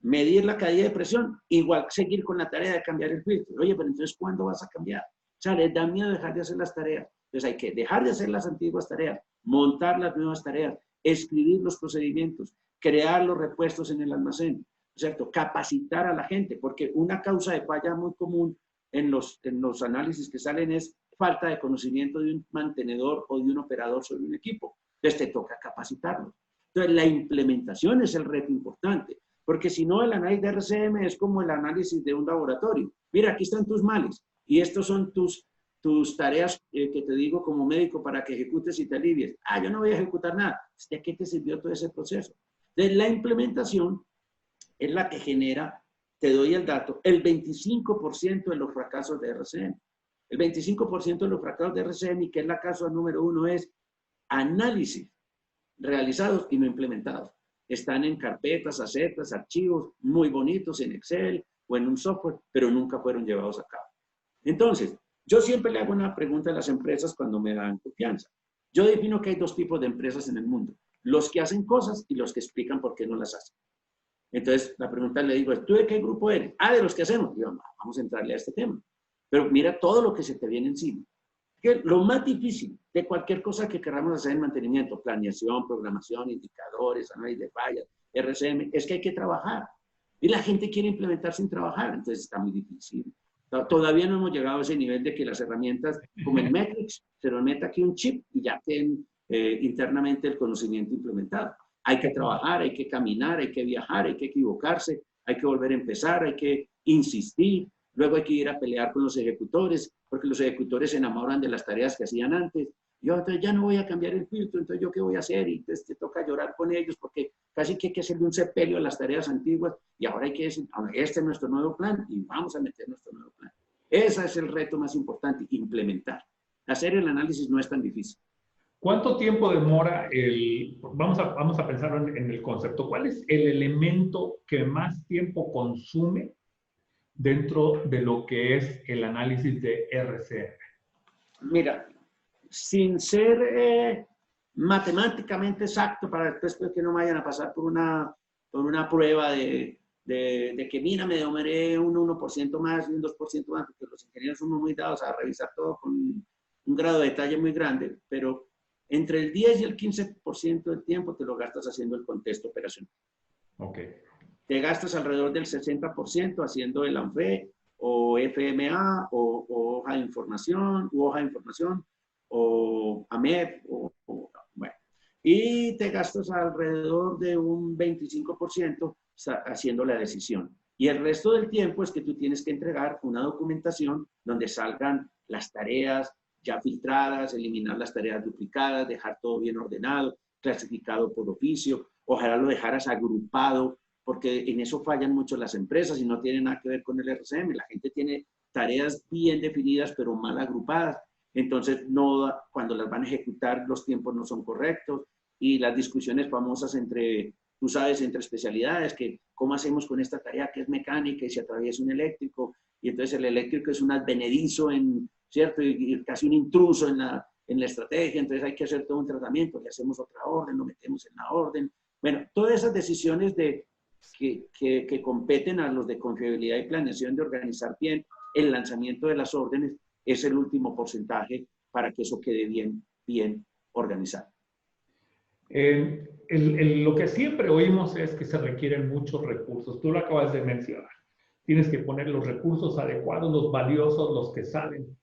medir la caída de presión, igual seguir con la tarea de cambiar el filtro. Oye, pero entonces, ¿cuándo vas a cambiar? O sea, les da miedo dejar de hacer las tareas. Entonces hay que dejar de hacer las antiguas tareas, montar las nuevas tareas, escribir los procedimientos, crear los repuestos en el almacén, ¿cierto? Capacitar a la gente, porque una causa de falla muy común en los análisis que salen es falta de conocimiento de un mantenedor o de un operador sobre un equipo. Entonces te toca capacitarlos. Entonces la implementación es el reto importante. Porque si no, el análisis de RCM es como el análisis de un laboratorio. Mira, aquí están tus males y estos son tus tareas que te digo como médico para que ejecutes y te alivies. Ah, yo no voy a ejecutar nada. ¿De qué te sirvió todo ese proceso? Entonces, la implementación es la que genera, te doy el dato, el 25% de los fracasos de RCM. El 25% de los fracasos de RCM, y que es la causa número 1, es análisis realizados y no implementados. Están en carpetas, acetas, archivos muy bonitos en Excel o en un software, pero nunca fueron llevados a cabo. Entonces, yo siempre le hago una pregunta a las empresas cuando me dan confianza. Yo defino que hay dos tipos de empresas en el mundo. Los que hacen cosas y los que explican por qué no las hacen. Entonces, la pregunta le digo, ¿tú de qué grupo eres? Ah, de los que hacemos. Digo, vamos a entrarle a este tema. Pero mira todo lo que se te viene encima. Que lo más difícil de cualquier cosa que queramos hacer en mantenimiento, planeación, programación, indicadores, análisis de fallas, RCM, es que hay que trabajar. Y la gente quiere implementar sin trabajar, entonces está muy difícil. Todavía no hemos llegado a ese nivel de que las herramientas, como el Metrics, se nos meta aquí un chip y ya tienen internamente el conocimiento implementado. Hay que trabajar, hay que caminar, hay que viajar, hay que equivocarse, hay que volver a empezar, hay que insistir. Luego hay que ir a pelear con los ejecutores, porque los ejecutores se enamoran de las tareas que hacían antes. Yo entonces ya no voy a cambiar el filtro, entonces ¿yo qué voy a hacer? Y entonces te toca llorar con ellos porque casi que hay que hacerle un sepelio a las tareas antiguas y ahora hay que decir, este es nuestro nuevo plan y vamos a meter nuestro nuevo plan. Ese es el reto más importante, implementar. Hacer el análisis no es tan difícil. ¿Cuánto tiempo demora vamos a pensar en el concepto, ¿cuál es el elemento que más tiempo consume dentro de lo que es el análisis de RCM? Mira, sin ser matemáticamente exacto para después que no vayan a pasar por una prueba de que, mira, me demoré un 1% más y un 2% más, porque los ingenieros somos muy dados a revisar todo con un grado de detalle muy grande, pero entre el 10 y el 15% del tiempo te lo gastas haciendo el contexto operacional. Ok. Te gastas alrededor del 60% haciendo el ANFE o FMA o hoja de información o AMEP bueno. Y te gastas alrededor de un 25% haciendo la decisión. Y el resto del tiempo es que tú tienes que entregar una documentación donde salgan las tareas ya filtradas, eliminar las tareas duplicadas, dejar todo bien ordenado, clasificado por oficio, ojalá lo dejaras agrupado, porque en eso fallan mucho las empresas y no tiene nada que ver con el RCM. La gente tiene tareas bien definidas, pero mal agrupadas. Entonces, cuando las van a ejecutar, los tiempos no son correctos y las discusiones famosas entre tú sabes entre especialidades que cómo hacemos con esta tarea que es mecánica y se atraviesa un eléctrico, y entonces el eléctrico es un advenedizo, ¿cierto? Y casi un intruso en la estrategia, entonces hay que hacer todo un tratamiento, le hacemos otra orden, lo metemos en la orden. Bueno, todas esas decisiones que competen a los de confiabilidad y planeación de organizar bien el lanzamiento de las órdenes es el último porcentaje para que eso quede bien organizado. Lo que siempre oímos es que se requieren muchos recursos. Tú lo acabas de mencionar. Tienes que poner los recursos adecuados, los valiosos, los que salen.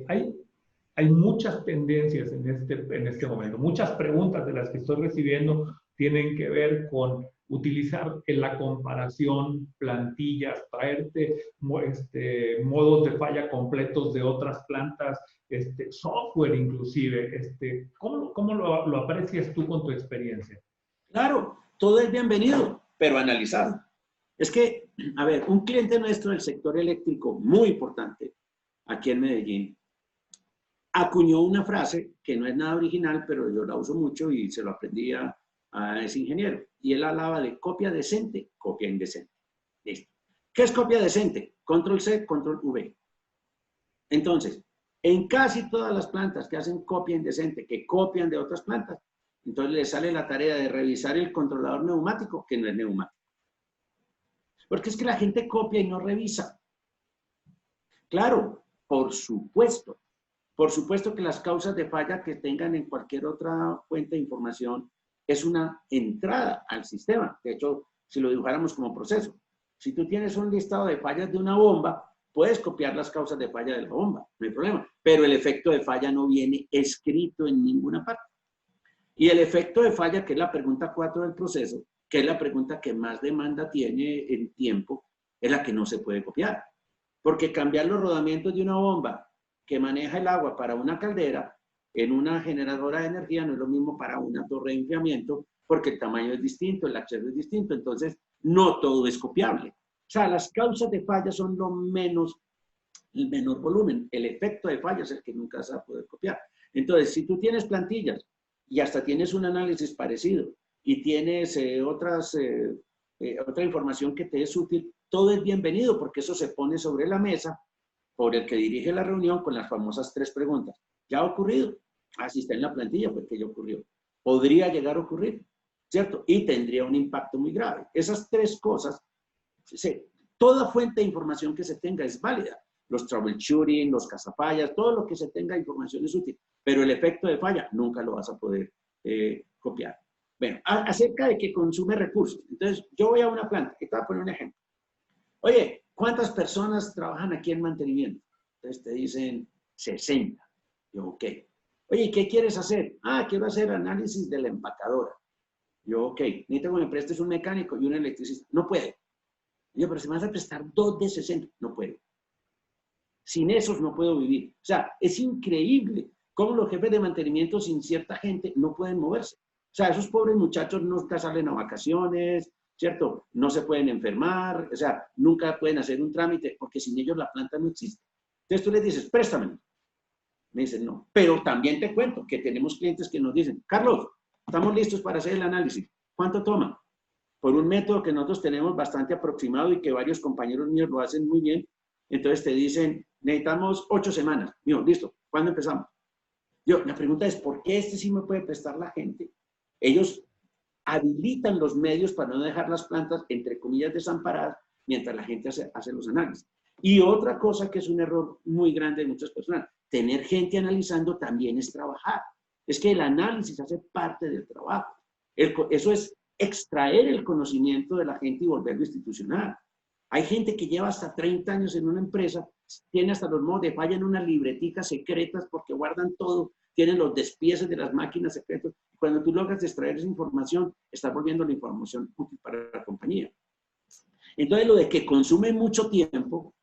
Hay muchas tendencias en este momento. Muchas preguntas de las que estoy recibiendo tienen que ver con utilizar en la comparación plantillas, traerte modos de falla completos de otras plantas, software inclusive. ¿Cómo lo aprecias tú con tu experiencia? Claro, todo es bienvenido, pero analizado. Es que, a ver, un cliente nuestro del sector eléctrico muy importante aquí en Medellín acuñó una frase que no es nada original, pero yo la uso mucho y se lo aprendí a ese ingeniero. Y él hablaba de copia decente, copia indecente. Listo. ¿Qué es copia decente? Control C, control V. Entonces, en casi todas las plantas que hacen copia indecente, que copian de otras plantas, entonces les sale la tarea de revisar el controlador neumático, que no es neumático. Porque es que la gente copia y no revisa. Claro, por supuesto que las causas de falla que tengan en cualquier otra fuente de información es una entrada al sistema. De hecho, si lo dibujáramos como proceso, si tú tienes un listado de fallas de una bomba, puedes copiar las causas de falla de la bomba, no hay problema. Pero el efecto de falla no viene escrito en ninguna parte. Y el efecto de falla, que es la pregunta 4 del proceso, que es la pregunta que más demanda tiene en tiempo, es la que no se puede copiar. Porque cambiar los rodamientos de una bomba que maneja el agua para una caldera en una generadora de energía no es lo mismo para una torre de enfriamiento, porque el tamaño es distinto, el acceso es distinto, entonces no todo es copiable. O sea, las causas de falla son el menor volumen. El efecto de falla es el que nunca se va a poder copiar. Entonces, si tú tienes plantillas y hasta tienes un análisis parecido y tienes otra información que te es útil, todo es bienvenido porque eso se pone sobre la mesa por el que dirige la reunión con las famosas 3 preguntas. ¿Ya ha ocurrido? Ah, si está en la plantilla, pues que ya ocurrió. Podría llegar a ocurrir, ¿cierto? Y tendría un impacto muy grave. Esas 3 cosas, toda fuente de información que se tenga es válida. Los troubleshooting, los cazafallas, todo lo que se tenga de información es útil. Pero el efecto de falla nunca lo vas a poder copiar. Bueno, acerca de que consume recursos. Entonces, yo voy a una planta, y te voy a poner un ejemplo. Oye, ¿cuántas personas trabajan aquí en mantenimiento? Entonces te dicen 60. Yo, ok. Oye, ¿qué quieres hacer? Ah, quiero hacer análisis de la empacadora. Yo, ok. Necesito que me prestes un mecánico y un electricista. No puede. Yo, pero si me vas a prestar 2 de 60. No puedo. Sin esos no puedo vivir. O sea, es increíble cómo los jefes de mantenimiento sin cierta gente no pueden moverse. O sea, esos pobres muchachos nunca salen a vacaciones, ¿cierto? No se pueden enfermar, o sea, nunca pueden hacer un trámite porque sin ellos la planta no existe. Entonces tú les dices, préstamelo. Me dicen, no. Pero también te cuento que tenemos clientes que nos dicen, Carlos, estamos listos para hacer el análisis. ¿Cuánto toma? Por un método que nosotros tenemos bastante aproximado y que varios compañeros míos lo hacen muy bien. Entonces te dicen, necesitamos 8 semanas. Mío, listo. ¿Cuándo empezamos? La pregunta es, ¿por qué sí me puede prestar la gente? Ellos habilitan los medios para no dejar las plantas, entre comillas, desamparadas, mientras la gente hace los análisis. Y otra cosa que es un error muy grande de muchas personas, tener gente analizando también es trabajar. Es que el análisis hace parte del trabajo. Eso es extraer el conocimiento de la gente y volverlo institucional. Hay gente que lleva hasta 30 años en una empresa, tiene hasta los modos de falla en unas libreticas secretas porque guardan todo, tienen los despieces de las máquinas secretas. Cuando tú logras extraer esa información, estás volviendo la información útil para la compañía. Entonces, lo de que consume mucho tiempo,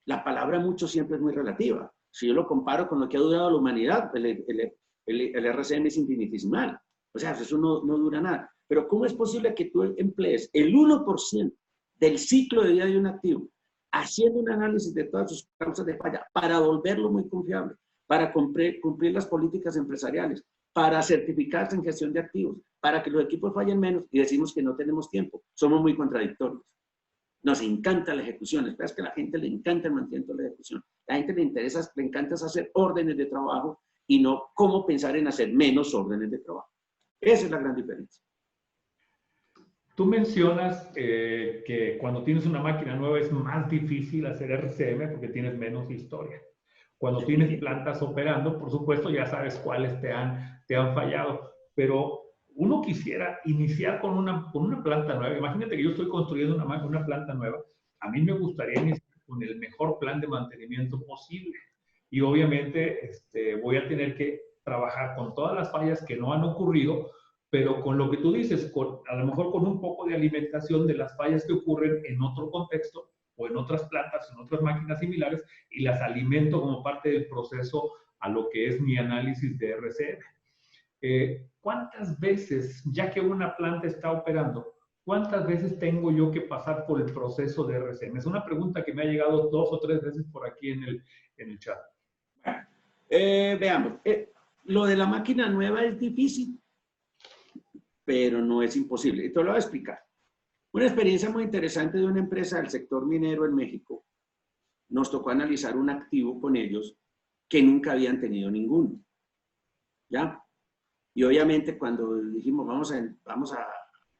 la palabra mucho siempre es muy relativa. Si yo lo comparo con lo que ha durado la humanidad, el RCM es infinitesimal. O sea, eso no dura nada. Pero ¿cómo es posible que tú emplees el 1% del ciclo de vida de un activo haciendo un análisis de todas sus causas de falla para volverlo muy confiable, para cumplir las políticas empresariales, para certificarse en gestión de activos, para que los equipos fallen menos y decimos que no tenemos tiempo. Somos muy contradictorios. Nos encanta la ejecución. Es que a la gente le encanta el mantenimiento de la ejecución. A la gente le encanta hacer órdenes de trabajo y no cómo pensar en hacer menos órdenes de trabajo. Esa es la gran diferencia. Tú mencionas que cuando tienes una máquina nueva es más difícil hacer RCM porque tienes menos historia. Cuando tienes plantas operando, por supuesto, ya sabes cuáles te han fallado, pero uno quisiera iniciar con una planta nueva. Imagínate que yo estoy construyendo una planta nueva. A mí me gustaría iniciar con el mejor plan de mantenimiento posible. Y obviamente voy a tener que trabajar con todas las fallas que no han ocurrido, pero con lo que tú dices, a lo mejor con un poco de alimentación de las fallas que ocurren en otro contexto o en otras plantas, en otras máquinas similares, y las alimento como parte del proceso a lo que es mi análisis de RCM. ¿Cuántas veces, ya que una planta está operando, cuántas veces tengo yo que pasar por el proceso de RCM? Es una pregunta que me ha llegado 2 o 3 veces por aquí en el chat. Veamos, lo de la máquina nueva es difícil, pero no es imposible. Y te lo voy a explicar. Una experiencia muy interesante de una empresa del sector minero en México. Nos tocó analizar un activo con ellos que nunca habían tenido ninguno. ¿Ya? Y obviamente cuando dijimos, vamos a,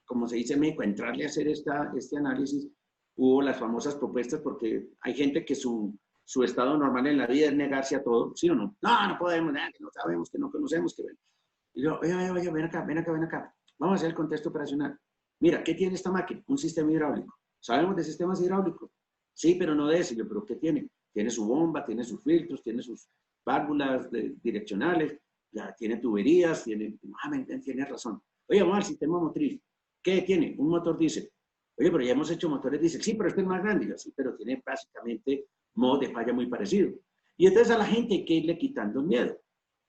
como se dice en México, entrarle a hacer este análisis, hubo las famosas propuestas porque hay gente que su estado normal en la vida es negarse a todo, ¿sí o no? No, no podemos, que no sabemos, que no conocemos, que ven. Y yo, oye, ven acá. Vamos a hacer el contexto operacional. Mira, ¿qué tiene esta máquina? Un sistema hidráulico. ¿Sabemos de sistemas hidráulicos? Sí, pero no de ese. Yo, ¿pero qué tiene? Tiene su bomba, tiene sus filtros, tiene sus válvulas direccionales, ya tiene tuberías, tiene razón. Oye, vamos al sistema motriz. ¿Qué tiene? Un motor diésel. Oye, pero ya hemos hecho motores diésel. Sí, pero este es más grande. Yo, sí, pero tiene básicamente modo de falla muy parecido. Y entonces a la gente hay que irle quitando el miedo.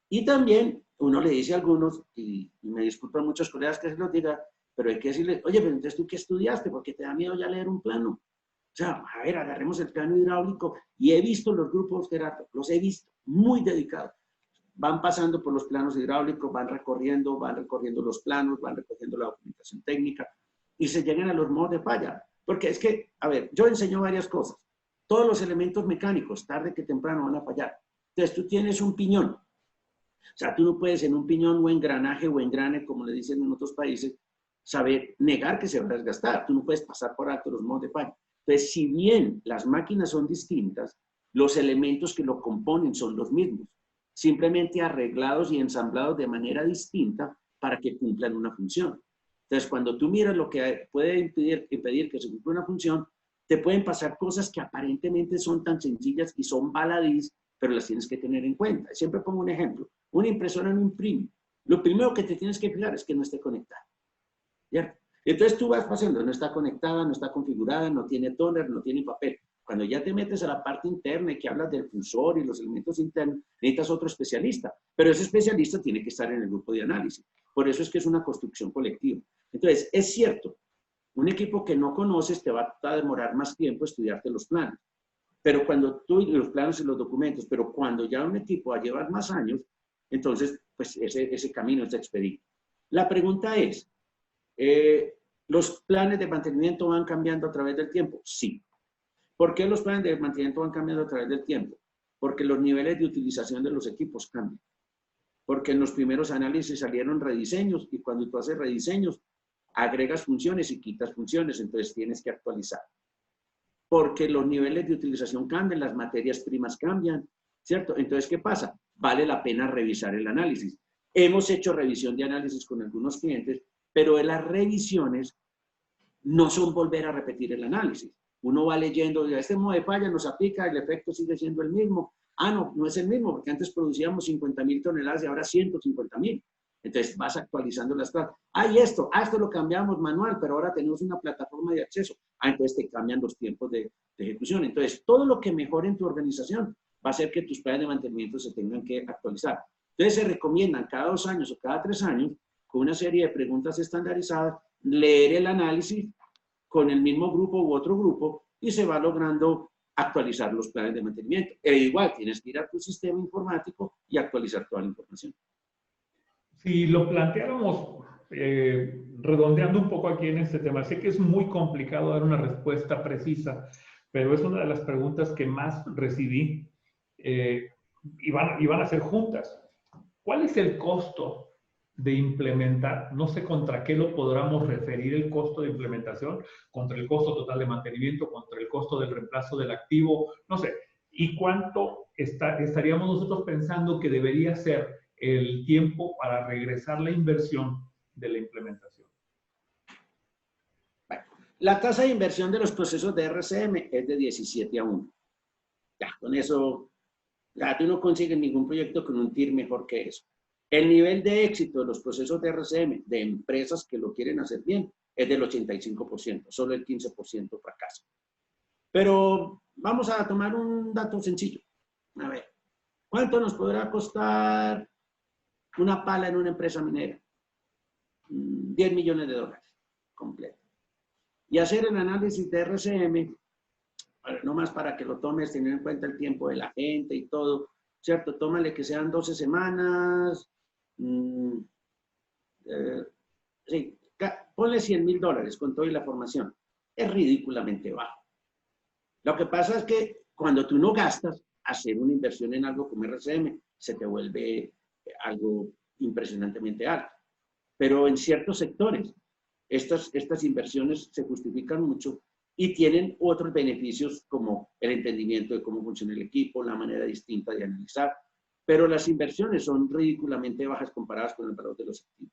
Y también uno le dice a algunos, y me disculpan muchos colegas que se los diga, pero hay que decirle, oye, pero entonces tú qué estudiaste, porque te da miedo ya leer un plano. O sea, a ver, agarremos el plano hidráulico y he visto los grupos Gerardo, los he visto muy dedicados. Van pasando por los planos hidráulicos, van recorriendo los planos, van recogiendo la documentación técnica y se llegan a los modos de falla. Porque es que, a ver, yo enseño varias cosas. Todos los elementos mecánicos, tarde que temprano, van a fallar. Entonces tú tienes un piñón. O sea, tú no puedes en un piñón o engranaje o engrane, como le dicen en otros países, saber negar que se va a desgastar. Tú no puedes pasar por alto los modos de falla. Entonces, si bien las máquinas son distintas, los elementos que lo componen son los mismos, simplemente arreglados y ensamblados de manera distinta para que cumplan una función. Entonces, cuando tú miras lo que puede impedir que se cumpla una función, te pueden pasar cosas que aparentemente son tan sencillas y son baladís, pero las tienes que tener en cuenta. Siempre pongo un ejemplo. Una impresora no imprime. Lo primero que te tienes que fijar es que no esté conectada. ¿Cierto? Entonces tú vas pasando, no está conectada, no está configurada, no tiene tóner, no tiene papel. Cuando ya te metes a la parte interna y que hablas del fusor y los elementos internos, necesitas otro especialista. Pero ese especialista tiene que estar en el grupo de análisis. Por eso es que es una construcción colectiva. Entonces, es cierto, un equipo que no conoces te va a demorar más tiempo estudiarte los planos. Pero cuando tú, los planos y los documentos, pero cuando ya un equipo va a llevar más años, entonces, pues ese camino es expedito. La pregunta es, ¿los planes de mantenimiento van cambiando a través del tiempo? Sí. ¿Por qué los planes de mantenimiento van cambiando a través del tiempo? Porque los niveles de utilización de los equipos cambian. Porque en los primeros análisis salieron rediseños y cuando tú haces rediseños, agregas funciones y quitas funciones, entonces tienes que actualizar. Porque los niveles de utilización cambian, las materias primas cambian, ¿cierto? Entonces, ¿qué pasa? Vale la pena revisar el análisis. Hemos hecho revisión de análisis con algunos clientes, pero las revisiones no son volver a repetir el análisis. Uno va leyendo, este modo de falla nos aplica, el efecto sigue siendo el mismo. Ah, no, no es el mismo, porque antes producíamos 50.000 toneladas y ahora 150.000. Entonces vas actualizando las cosas. Ah, y esto lo cambiamos manual, pero ahora tenemos una plataforma de acceso. Ah, entonces te cambian los tiempos de ejecución. Entonces, todo lo que mejore en tu organización va a hacer que tus planes de mantenimiento se tengan que actualizar. Entonces, se recomiendan cada 2 años o cada 3 años, con una serie de preguntas estandarizadas, leer el análisis con el mismo grupo u otro grupo y se va logrando actualizar los planes de mantenimiento. E igual, tienes que ir a tu sistema informático y actualizar toda la información. Si lo planteáramos redondeando un poco aquí en este tema, sé que es muy complicado dar una respuesta precisa, pero es una de las preguntas que más recibí y van a ser juntas. ¿Cuál es el costo de implementar? No sé contra qué lo podamos referir el costo de implementación, contra el costo total de mantenimiento, contra el costo del reemplazo del activo, no sé. ¿Y cuánto estaríamos nosotros pensando que debería ser el tiempo para regresar la inversión de la implementación? Bueno, la tasa de inversión de los procesos de RCM es de 17:1. Ya, con eso, ya tú no consigues ningún proyecto con un TIR mejor que eso. El nivel de éxito de los procesos de RCM de empresas que lo quieren hacer bien es del 85%, solo el 15% fracasa. Pero vamos a tomar un dato sencillo. A ver, ¿cuánto nos podrá costar una pala en una empresa minera? 10 millones de dólares completo. Y hacer el análisis de RCM, bueno, no más para que lo tomes, teniendo en cuenta el tiempo de la gente y todo, ¿cierto? Tómale que sean 12 semanas. Sí, ponle $100,000 con toda la formación. Es ridículamente bajo. Lo que pasa es que cuando tú no gastas, hacer una inversión en algo como RCM se te vuelve algo impresionantemente alto. Pero en ciertos sectores, estas inversiones se justifican mucho y tienen otros beneficios como el entendimiento de cómo funciona el equipo, la manera distinta de analizar, pero las inversiones son ridículamente bajas comparadas con el valor de los activos.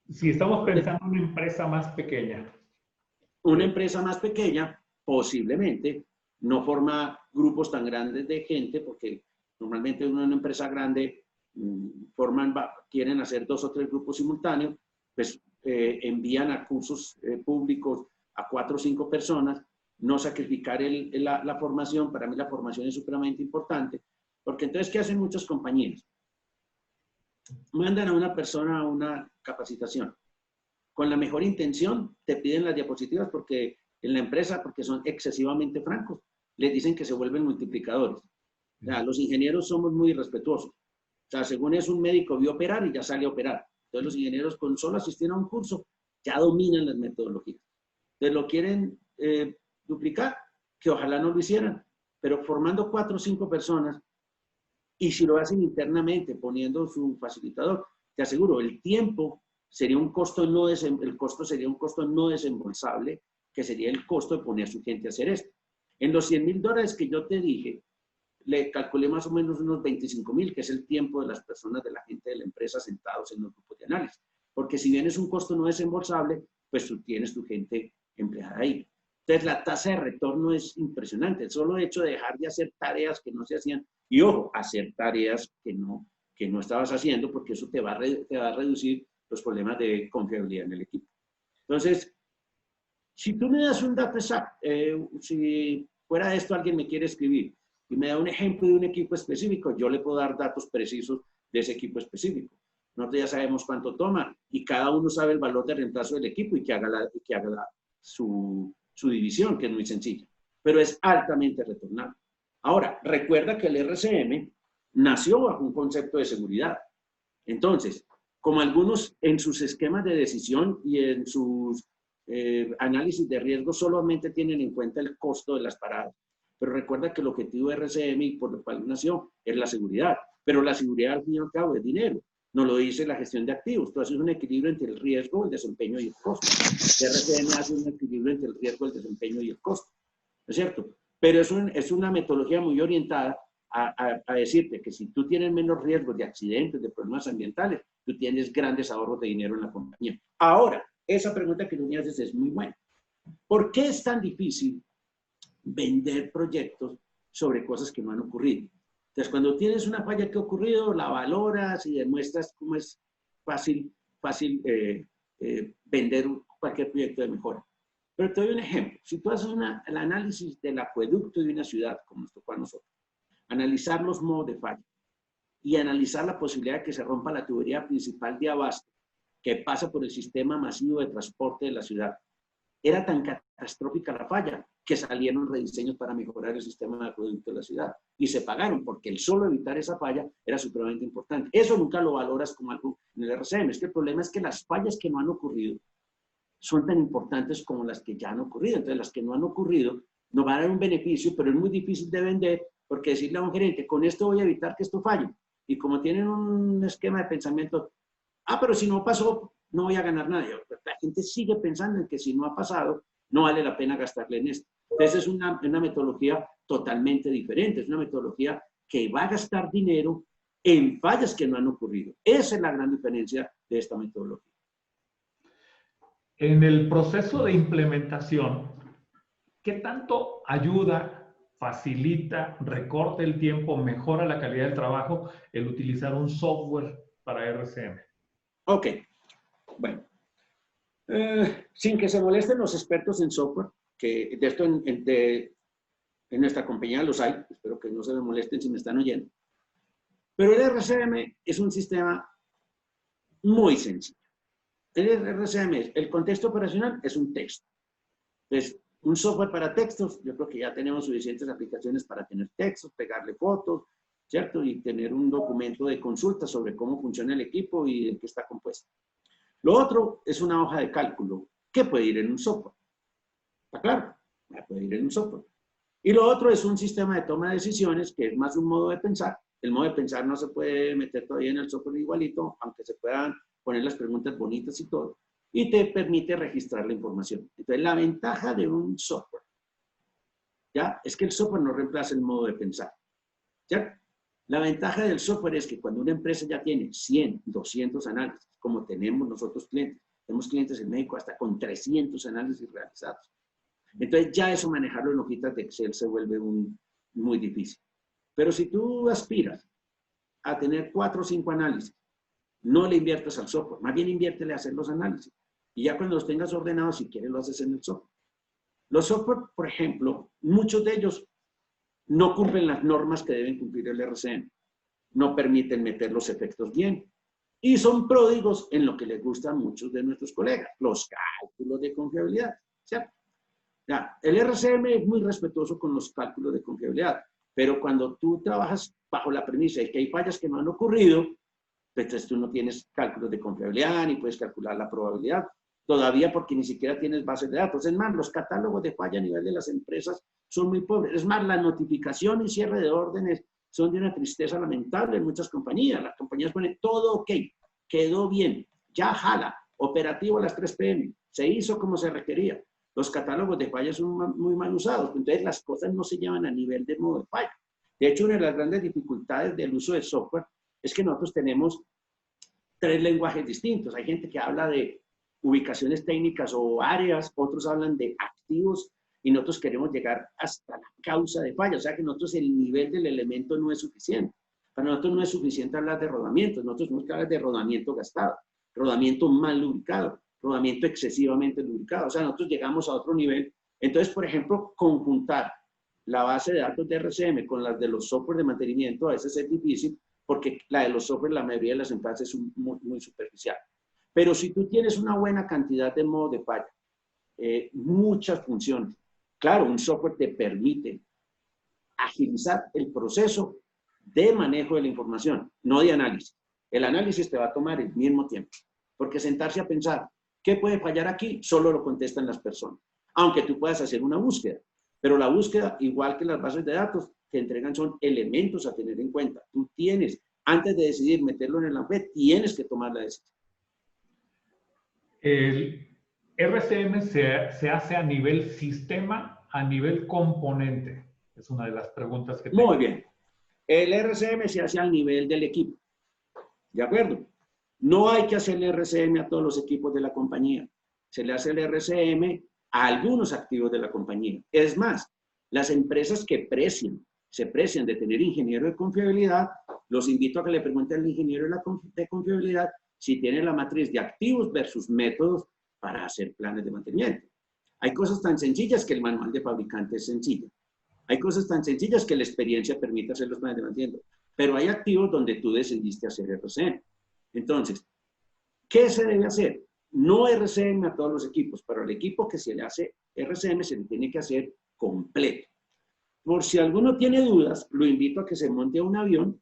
Si estamos pensando en una empresa más pequeña. Una empresa más pequeña posiblemente no forma grupos tan grandes de gente, porque normalmente una empresa grande quieren hacer 2 o 3 grupos simultáneos, pues envían a cursos públicos a 4 o 5 personas, no sacrificar la formación. Para mí la formación es supremamente importante, porque entonces, ¿qué hacen muchas compañías? Mandan a una persona a una capacitación. Con la mejor intención, te piden las diapositivas porque en la empresa, porque son excesivamente francos, les dicen que se vuelven multiplicadores. O sea, los ingenieros somos muy irrespetuosos. O sea, según es un médico vio operar y ya sale a operar. Entonces los ingenieros con solo asistir a un curso ya dominan las metodologías. Entonces lo quieren duplicar, que ojalá no lo hicieran, pero formando 4 o 5 personas, y si lo hacen internamente poniendo su facilitador, te aseguro, el tiempo sería un costo el costo sería un costo no desembolsable, que sería el costo de poner a su gente a hacer esto. En los $100,000 que yo te dije, le calculé más o menos unos 25,000, que es el tiempo de las personas, de la gente de la empresa sentados en los grupos de análisis. Porque si bien es un costo no desembolsable, pues tú tienes tu gente empleada ahí. Entonces la tasa de retorno es impresionante. El solo hecho de dejar de hacer tareas que no se hacían, y ojo, hacer tareas que no estabas haciendo, porque eso te va a reducir los problemas de confiabilidad en el equipo. Entonces, si tú me das un dato exacto, si fuera esto alguien me quiere escribir y me da un ejemplo de un equipo específico, yo le puedo dar datos precisos de ese equipo específico. Nosotros ya sabemos cuánto toma y cada uno sabe el valor de reemplazo del equipo y que haga su división, que es muy sencilla, pero es altamente retornable. Ahora, recuerda que el RCM nació bajo un concepto de seguridad. Entonces, como algunos en sus esquemas de decisión y en sus análisis de riesgo solamente tienen en cuenta el costo de las paradas. Pero recuerda que el objetivo de RCM y por lo cual nació es la seguridad. Pero la seguridad al fin y al cabo es dinero. Nos lo dice la gestión de activos. Tú haces un equilibrio entre el riesgo, el desempeño y el costo. RCM hace un equilibrio entre el riesgo, el desempeño y el costo. ¿No es cierto? Pero es una metodología muy orientada a decirte que si tú tienes menos riesgos de accidentes, de problemas ambientales, tú tienes grandes ahorros de dinero en la compañía. Ahora, esa pregunta que tú me haces es muy buena. ¿Por qué es tan difícil vender proyectos sobre cosas que no han ocurrido? Entonces, cuando tienes una falla que ha ocurrido, la valoras y demuestras cómo es fácil vender cualquier proyecto de mejora. Pero te doy un ejemplo. Si tú haces el análisis del acueducto de una ciudad, como nos tocó a nosotros, analizar los modos de falla y analizar la posibilidad de que se rompa la tubería principal de abasto que pasa por el sistema masivo de transporte de la ciudad, era tan catastrófica la falla, que salieron rediseños para mejorar el sistema de acueducto de la ciudad. Y se pagaron, porque el solo evitar esa falla era supremamente importante. Eso nunca lo valoras como algo en el RCM. Es que el problema es que las fallas que no han ocurrido son tan importantes como las que ya han ocurrido. Entonces, las que no han ocurrido nos van a dar un beneficio, pero es muy difícil de vender, porque decirle a un gerente, con esto voy a evitar que esto falle. Y como tienen un esquema de pensamiento, pero si no pasó, no voy a ganar nada. La gente sigue pensando en que si no ha pasado, no vale la pena gastarle en esto. Entonces es una metodología totalmente diferente. Es una metodología que va a gastar dinero en fallas que no han ocurrido. Esa es la gran diferencia de esta metodología. En el proceso de implementación, ¿qué tanto ayuda, facilita, recorta el tiempo, mejora la calidad del trabajo el utilizar un software para RCM? Ok, bueno. Sin que se molesten los expertos en software, que de esto en nuestra compañía los hay, espero que no se me molesten si me están oyendo. Pero el RCM es un sistema muy sencillo. El RCM, el contexto operacional es un texto. Entonces, un software para textos, yo creo que ya tenemos suficientes aplicaciones para tener textos, pegarle fotos, ¿cierto? Y tener un documento de consulta sobre cómo funciona el equipo y en qué está compuesto. Lo otro es una hoja de cálculo que puede ir en un software. ¿Está claro? Puede ir en un software. Y lo otro es un sistema de toma de decisiones que es más un modo de pensar. El modo de pensar no se puede meter todavía en el software igualito, aunque se puedan poner las preguntas bonitas y todo. Y te permite registrar la información. Entonces, la ventaja de un software, ¿ya? Es que el software no reemplaza el modo de pensar, ¿ya? La ventaja del software es que cuando una empresa ya tiene 100, 200 análisis, como tenemos nosotros clientes, tenemos clientes en México hasta con 300 análisis realizados. Entonces ya eso manejarlo en hojitas de Excel se vuelve muy difícil. Pero si tú aspiras a tener 4 o 5 análisis, no le inviertes al software, más bien inviértele a hacer los análisis. Y ya cuando los tengas ordenados, si quieres, lo haces en el software. Los software, por ejemplo, muchos de ellos no cumplen las normas que deben cumplir el RCM. No permiten meter los efectos bien. Y son pródigos en lo que les gusta a muchos de nuestros colegas, los cálculos de confiabilidad, ¿cierto? Ya, el RCM es muy respetuoso con los cálculos de confiabilidad, pero cuando tú trabajas bajo la premisa de que hay fallas que no han ocurrido, pues entonces tú no tienes cálculos de confiabilidad ni puedes calcular la probabilidad, todavía porque ni siquiera tienes bases de datos. Es más, los catálogos de falla a nivel de las empresas son muy pobres. Es más, la notificación y cierre de órdenes son de una tristeza lamentable en muchas compañías. Las compañías ponen todo ok, quedó bien, ya jala, operativo a las 3 p.m., se hizo como se requería. Los catálogos de fallas son muy mal usados, entonces las cosas no se llevan a nivel de modo de falla. De hecho, una de las grandes dificultades del uso de software es que nosotros tenemos 3 lenguajes distintos. Hay gente que habla de ubicaciones técnicas o áreas, otros hablan de activos y nosotros queremos llegar hasta la causa de falla. O sea que nosotros el nivel del elemento no es suficiente. Para nosotros no es suficiente hablar de rodamientos. Nosotros tenemos que hablar de rodamiento gastado, rodamiento mal lubricado, rodamiento excesivamente lubricado. O sea, nosotros llegamos a otro nivel. Entonces, por ejemplo, conjuntar la base de datos de RCM con las de los software de mantenimiento a veces es difícil porque la de los software, la mayoría de las empresas es muy superficial. Pero si tú tienes una buena cantidad de modos de falla, muchas funciones, claro, un software te permite agilizar el proceso de manejo de la información, no de análisis. El análisis te va a tomar el mismo tiempo, porque sentarse a pensar, ¿qué puede fallar aquí? Solo lo contestan las personas, aunque tú puedas hacer una búsqueda. Pero la búsqueda, igual que las bases de datos, que entregan son elementos a tener en cuenta. Tú tienes, antes de decidir meterlo en la web, tienes que tomar la decisión. El RCM se hace a nivel sistema, a nivel componente. Es una de las preguntas que tengo. Muy bien. El RCM se hace al nivel del equipo. ¿De acuerdo? No hay que hacerle RCM a todos los equipos de la compañía. Se le hace el RCM a algunos activos de la compañía. Es más, las empresas que se precian de tener ingeniero de confiabilidad, los invito a que le pregunten al ingeniero de confiabilidad si tiene la matriz de activos versus métodos para hacer planes de mantenimiento. Hay cosas tan sencillas que el manual de fabricante es sencillo. Hay cosas tan sencillas que la experiencia permite hacer los planes de mantenimiento. Pero hay activos donde tú decidiste hacer RCM. Entonces, ¿qué se debe hacer? no RCM a todos los equipos, pero al equipo que se le hace RCM se le tiene que hacer completo. Por si alguno tiene dudas, lo invito a que se monte a un avión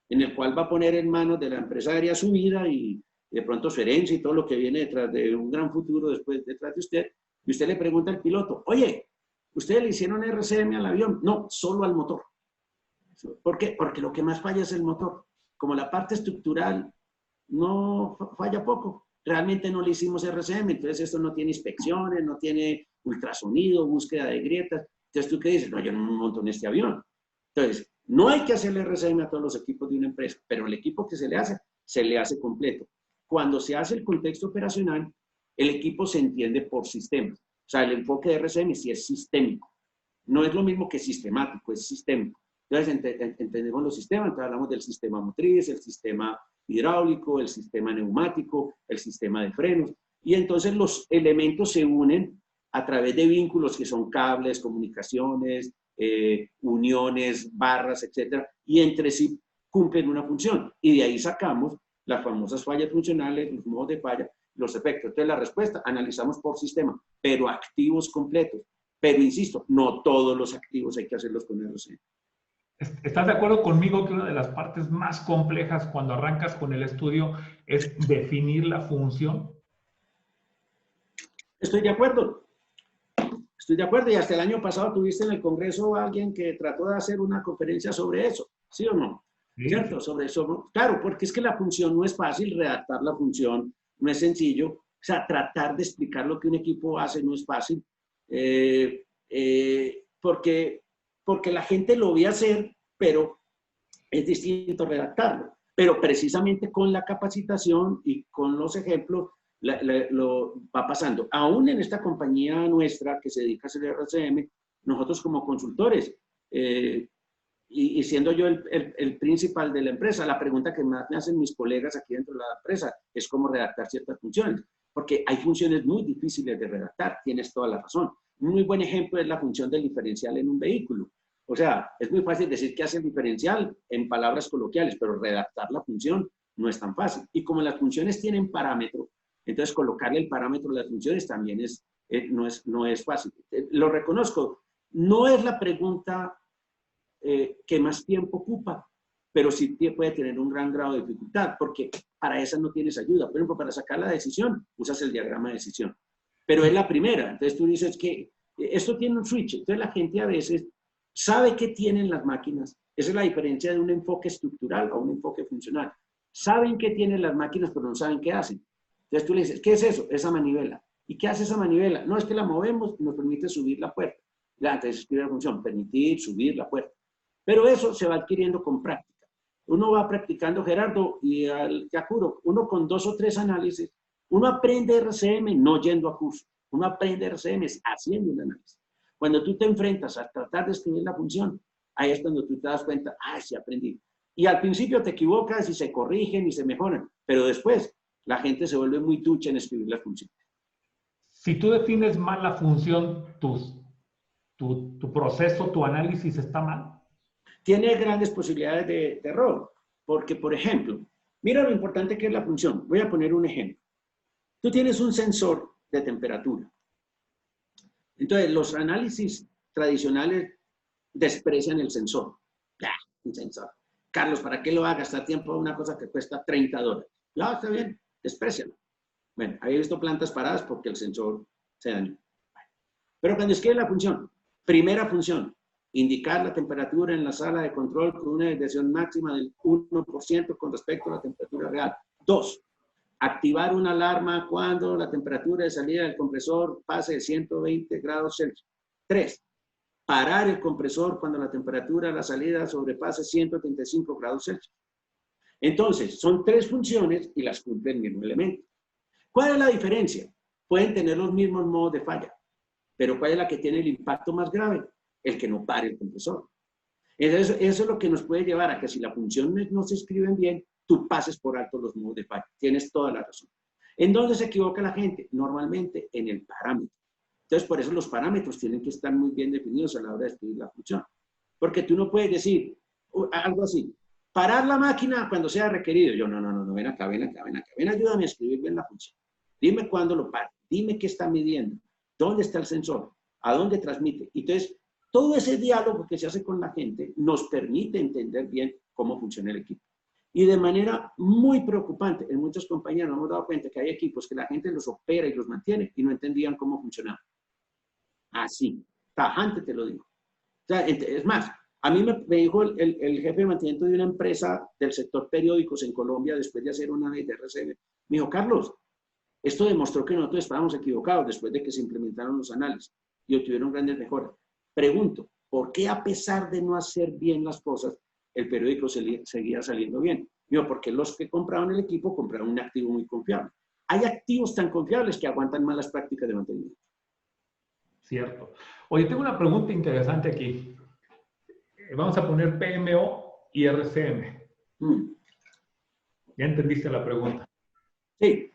en el cual va a poner en manos de la empresa aérea su vida y de pronto su herencia y todo lo que viene detrás de un gran futuro después detrás de usted, y usted le pregunta al piloto, oye, ¿ustedes le hicieron RCM al avión? No, solo al motor. ¿Por qué? Porque lo que más falla es el motor. Como la parte estructural no falla poco, realmente no le hicimos RCM, entonces esto no tiene inspecciones, no tiene ultrasonido, búsqueda de grietas. Entonces, ¿tú qué dices? No, yo no me monto en este avión. Entonces, no hay que hacerle RCM a todos los equipos de una empresa, pero el equipo que se le hace completo. Cuando se hace el contexto operacional, el equipo se entiende por sistemas. O sea, el enfoque de RCM sí es sistémico. No es lo mismo que sistemático, es sistémico. Entonces, entendemos los sistemas, entonces hablamos del sistema motriz, el sistema hidráulico, el sistema neumático, el sistema de frenos, y entonces los elementos se unen a través de vínculos que son cables, comunicaciones, uniones, barras, etcétera, y entre sí cumplen una función, y de ahí sacamos las famosas fallas funcionales, los modos de falla, los efectos. Entonces, la respuesta, analizamos por sistema, pero activos completos. Pero, insisto, no todos los activos hay que hacerlos con RCM. ¿Estás de acuerdo conmigo que una de las partes más complejas cuando arrancas con el estudio es definir la función? Estoy de acuerdo. Estoy de acuerdo. Y hasta el año pasado tuviste en el Congreso a alguien que trató de hacer una conferencia sobre eso. ¿Sí o no? Sí. ¿Cierto? Sobre eso. Claro, porque es que la función no es fácil, redactar la función no es sencillo. O sea, tratar de explicar lo que un equipo hace no es fácil. Porque la gente lo ve hacer, pero es distinto redactarlo. Pero precisamente con la capacitación y con los ejemplos lo va pasando. Aún en esta compañía nuestra que se dedica a hacer RCM, nosotros como consultores, y siendo yo el principal de la empresa, la pregunta que más me hacen mis colegas aquí dentro de la empresa es cómo redactar ciertas funciones, porque hay funciones muy difíciles de redactar, tienes toda la razón. Un muy buen ejemplo es la función del diferencial en un vehículo. O sea, es muy fácil decir que hace el diferencial en palabras coloquiales, pero redactar la función no es tan fácil. Y como las funciones tienen parámetro, entonces colocarle el parámetro de las funciones también no es fácil. Lo reconozco, no es la pregunta que más tiempo ocupa, pero sí puede tener un gran grado de dificultad, porque para esa no tienes ayuda. Por ejemplo, para sacar la decisión, usas el diagrama de decisión. Pero es la primera. Entonces tú dices que esto tiene un switch. Entonces la gente a veces sabe qué tienen las máquinas. Esa es la diferencia de un enfoque estructural a un enfoque funcional. Saben qué tienen las máquinas, pero no saben qué hacen. Entonces tú le dices, ¿qué es eso? Esa manivela. ¿Y qué hace esa manivela? No, es que la movemos y nos permite subir la puerta. Ya, entonces escribe la función, permitir subir la puerta. Pero eso se va adquiriendo con práctica. Uno va practicando, Gerardo, y te juro, uno con 2 o 3 análisis, uno aprende RCM no yendo a curso. Uno aprende RCM haciendo un análisis. Cuando tú te enfrentas a tratar de escribir la función, ahí es cuando tú te das cuenta, sí aprendí. Y al principio te equivocas y se corrigen y se mejoran, pero después la gente se vuelve muy ducha en escribir la función. Si tú defines mal la función, tu proceso, tu análisis está mal. Tiene grandes posibilidades de error, porque, por ejemplo, mira lo importante que es la función. Voy a poner un ejemplo. Tú tienes un sensor de temperatura. Entonces, los análisis tradicionales desprecian el sensor. Un sensor. Carlos, ¿para qué lo va a gastar tiempo a una cosa que cuesta $30? No, está bien, desprecialo. Bueno, había visto plantas paradas porque el sensor se dañó. Pero cuando escribe la función, primera función, indicar la temperatura en la sala de control con una desviación máxima del 1% con respecto a la temperatura real. 2. Activar una alarma cuando la temperatura de salida del compresor pase de 120 grados Celsius. 3. Parar el compresor cuando la temperatura de la salida sobrepase 135 grados Celsius. Entonces, son 3 funciones y las cumple el mismo elemento. ¿Cuál es la diferencia? Pueden tener los mismos modos de falla, pero ¿cuál es la que tiene el impacto más grave? El que no pare el compresor. Entonces, eso es lo que nos puede llevar a que si las funciones no se escriben bien, tú pases por alto los modos de falla. Tienes toda la razón. ¿En dónde se equivoca la gente? Normalmente en el parámetro. Entonces, por eso los parámetros tienen que estar muy bien definidos a la hora de escribir la función. Porque tú no puedes decir algo así, parar la máquina cuando sea requerido. Yo, no, ven acá, ayúdame a escribir bien la función. dime cuándo lo para, dime qué está midiendo, dónde está el sensor, a dónde transmite. Entonces, todo ese diálogo que se hace con la gente nos permite entender bien cómo funciona el equipo. Y de manera muy preocupante, en muchas compañías nos hemos dado cuenta que hay equipos que la gente los opera y los mantiene y no entendían cómo funcionaban. Así, tajante te lo digo. O sea, es más, a mí me dijo el jefe de mantenimiento de una empresa del sector periódicos en Colombia, después de hacer una ley de RCM, me dijo, Carlos, esto demostró que nosotros estábamos equivocados después de que se implementaron los análisis y obtuvieron grandes mejoras. Pregunto, ¿por qué a pesar de no hacer bien las cosas, el periódico seguía saliendo bien? Digo, porque los que compraban el equipo compraron un activo muy confiable. Hay activos tan confiables que aguantan malas prácticas de mantenimiento. Cierto. Oye, tengo una pregunta interesante aquí. Vamos a poner PMO y RCM. ¿Ya entendiste la pregunta? Sí.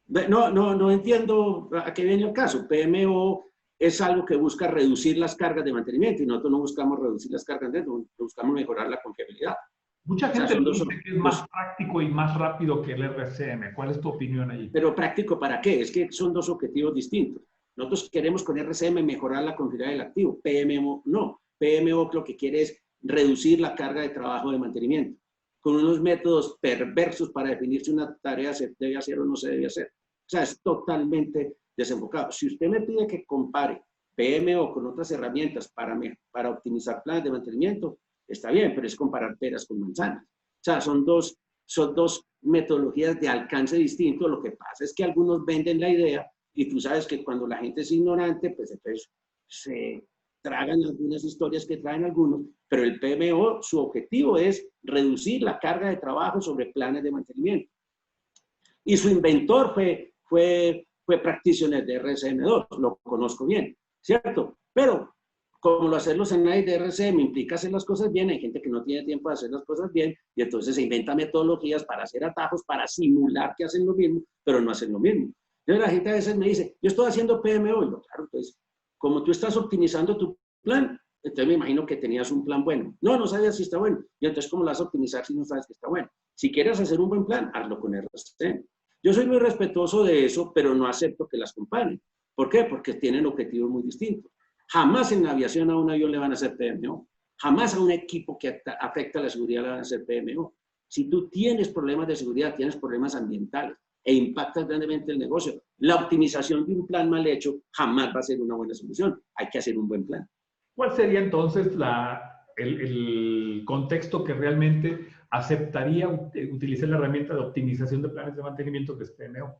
No entiendo a qué viene el caso. PMO es algo que busca reducir las cargas de mantenimiento y nosotros no buscamos reducir las cargas de mantenimiento, buscamos mejorar la confiabilidad. Mucha gente dice que es más práctico y más rápido que el RCM. ¿Cuál es tu opinión allí? Pero práctico ¿para qué? Es que son dos objetivos distintos. Nosotros queremos con RCM mejorar la confiabilidad del activo. PMO no. PMO lo que quiere es reducir la carga de trabajo de mantenimiento con unos métodos perversos para definir si una tarea se debe hacer o no se debe hacer. O sea, es totalmente desenfocado. Si usted me pide que compare PMO con otras herramientas para optimizar planes de mantenimiento, está bien, pero es comparar peras con manzanas. O sea, son dos metodologías de alcance distinto. Lo que pasa es que algunos venden la idea y tú sabes que cuando la gente es ignorante, pues entonces se tragan algunas historias que traen algunos, pero el PMO, su objetivo es reducir la carga de trabajo sobre planes de mantenimiento. Y su inventor fue practitioner de RCM2, lo conozco bien, ¿cierto? Pero como lo hacerlos en AID de RCM implica hacer las cosas bien, hay gente que no tiene tiempo de hacer las cosas bien y entonces se inventa metodologías para hacer atajos, para simular que hacen lo mismo, pero no hacen lo mismo. Entonces la gente a veces me dice, yo estoy haciendo PMO, y yo, claro, pues como tú estás optimizando tu plan, entonces me imagino que tenías un plan bueno. No sabías si está bueno. Y entonces, ¿cómo lo vas a optimizar si no sabes que está bueno? Si quieres hacer un buen plan, hazlo con RCM. Yo soy muy respetuoso de eso, pero no acepto que las comparen. ¿Por qué? Porque tienen objetivos muy distintos. Jamás en la aviación a un avión le van a hacer PMO. Jamás a un equipo que afecta a la seguridad le van a hacer PMO. Si tú tienes problemas de seguridad, tienes problemas ambientales e impactas grandemente el negocio, la optimización de un plan mal hecho jamás va a ser una buena solución. Hay que hacer un buen plan. ¿Cuál sería entonces el contexto que realmente aceptaría utilizar la herramienta de optimización de planes de mantenimiento que es PMO?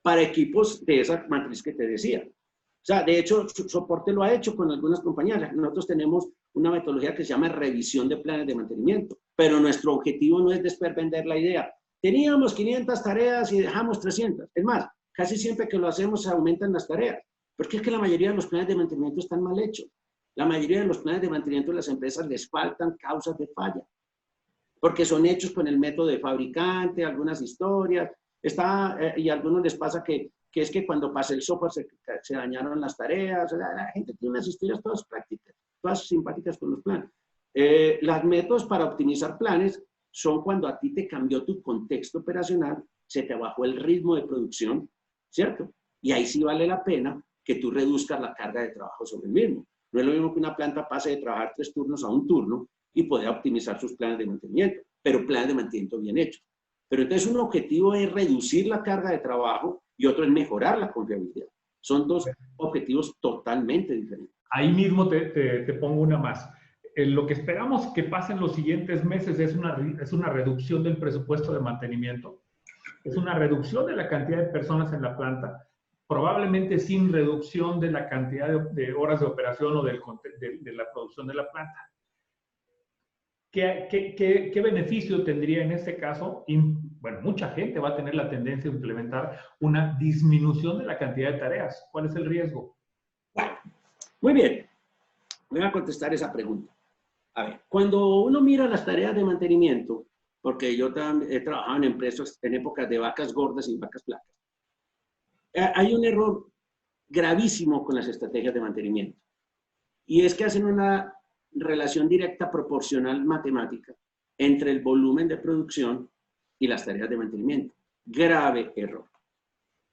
Para equipos de esa matriz que te decía. O sea, de hecho, soporte lo ha hecho con algunas compañías. Nosotros tenemos una metodología que se llama revisión de planes de mantenimiento, pero nuestro objetivo no es después vender la idea. Teníamos 500 tareas y dejamos 300. Es más, casi siempre que lo hacemos se aumentan las tareas, porque es que la mayoría de los planes de mantenimiento están mal hechos. La mayoría de los planes de mantenimiento de las empresas les faltan causas de falla, porque son hechos con el método de fabricante, algunas historias, y a algunos les pasa que es que cuando pasa el software se dañaron las tareas. La gente tiene unas historias todas prácticas, todas simpáticas con los planes. Los métodos para optimizar planes son cuando a ti te cambió tu contexto operacional, se te bajó el ritmo de producción, ¿cierto? Y ahí sí vale la pena que tú reduzcas la carga de trabajo sobre el mismo. No es lo mismo que una planta pase de trabajar 3 turnos a 1 turno y pueda optimizar sus planes de mantenimiento, pero planes de mantenimiento bien hechos. Pero entonces un objetivo es reducir la carga de trabajo y otro es mejorar la confiabilidad. Son dos objetivos totalmente diferentes. Ahí mismo te pongo una más. Lo que esperamos que pase en los siguientes meses es una reducción del presupuesto de mantenimiento, es una reducción de la cantidad de personas en la planta, probablemente sin reducción de la cantidad de horas de operación o de la producción de la planta. ¿Qué beneficio tendría en este caso? Bueno, mucha gente va a tener la tendencia a implementar una disminución de la cantidad de tareas. ¿Cuál es el riesgo? Bueno, muy bien. Voy a contestar esa pregunta. A ver, cuando uno mira las tareas de mantenimiento, porque yo también he trabajado en empresas en épocas de vacas gordas y vacas flacas, hay un error gravísimo con las estrategias de mantenimiento. Y es que hacen una relación directa proporcional matemática entre el volumen de producción y las tareas de mantenimiento. Grave error.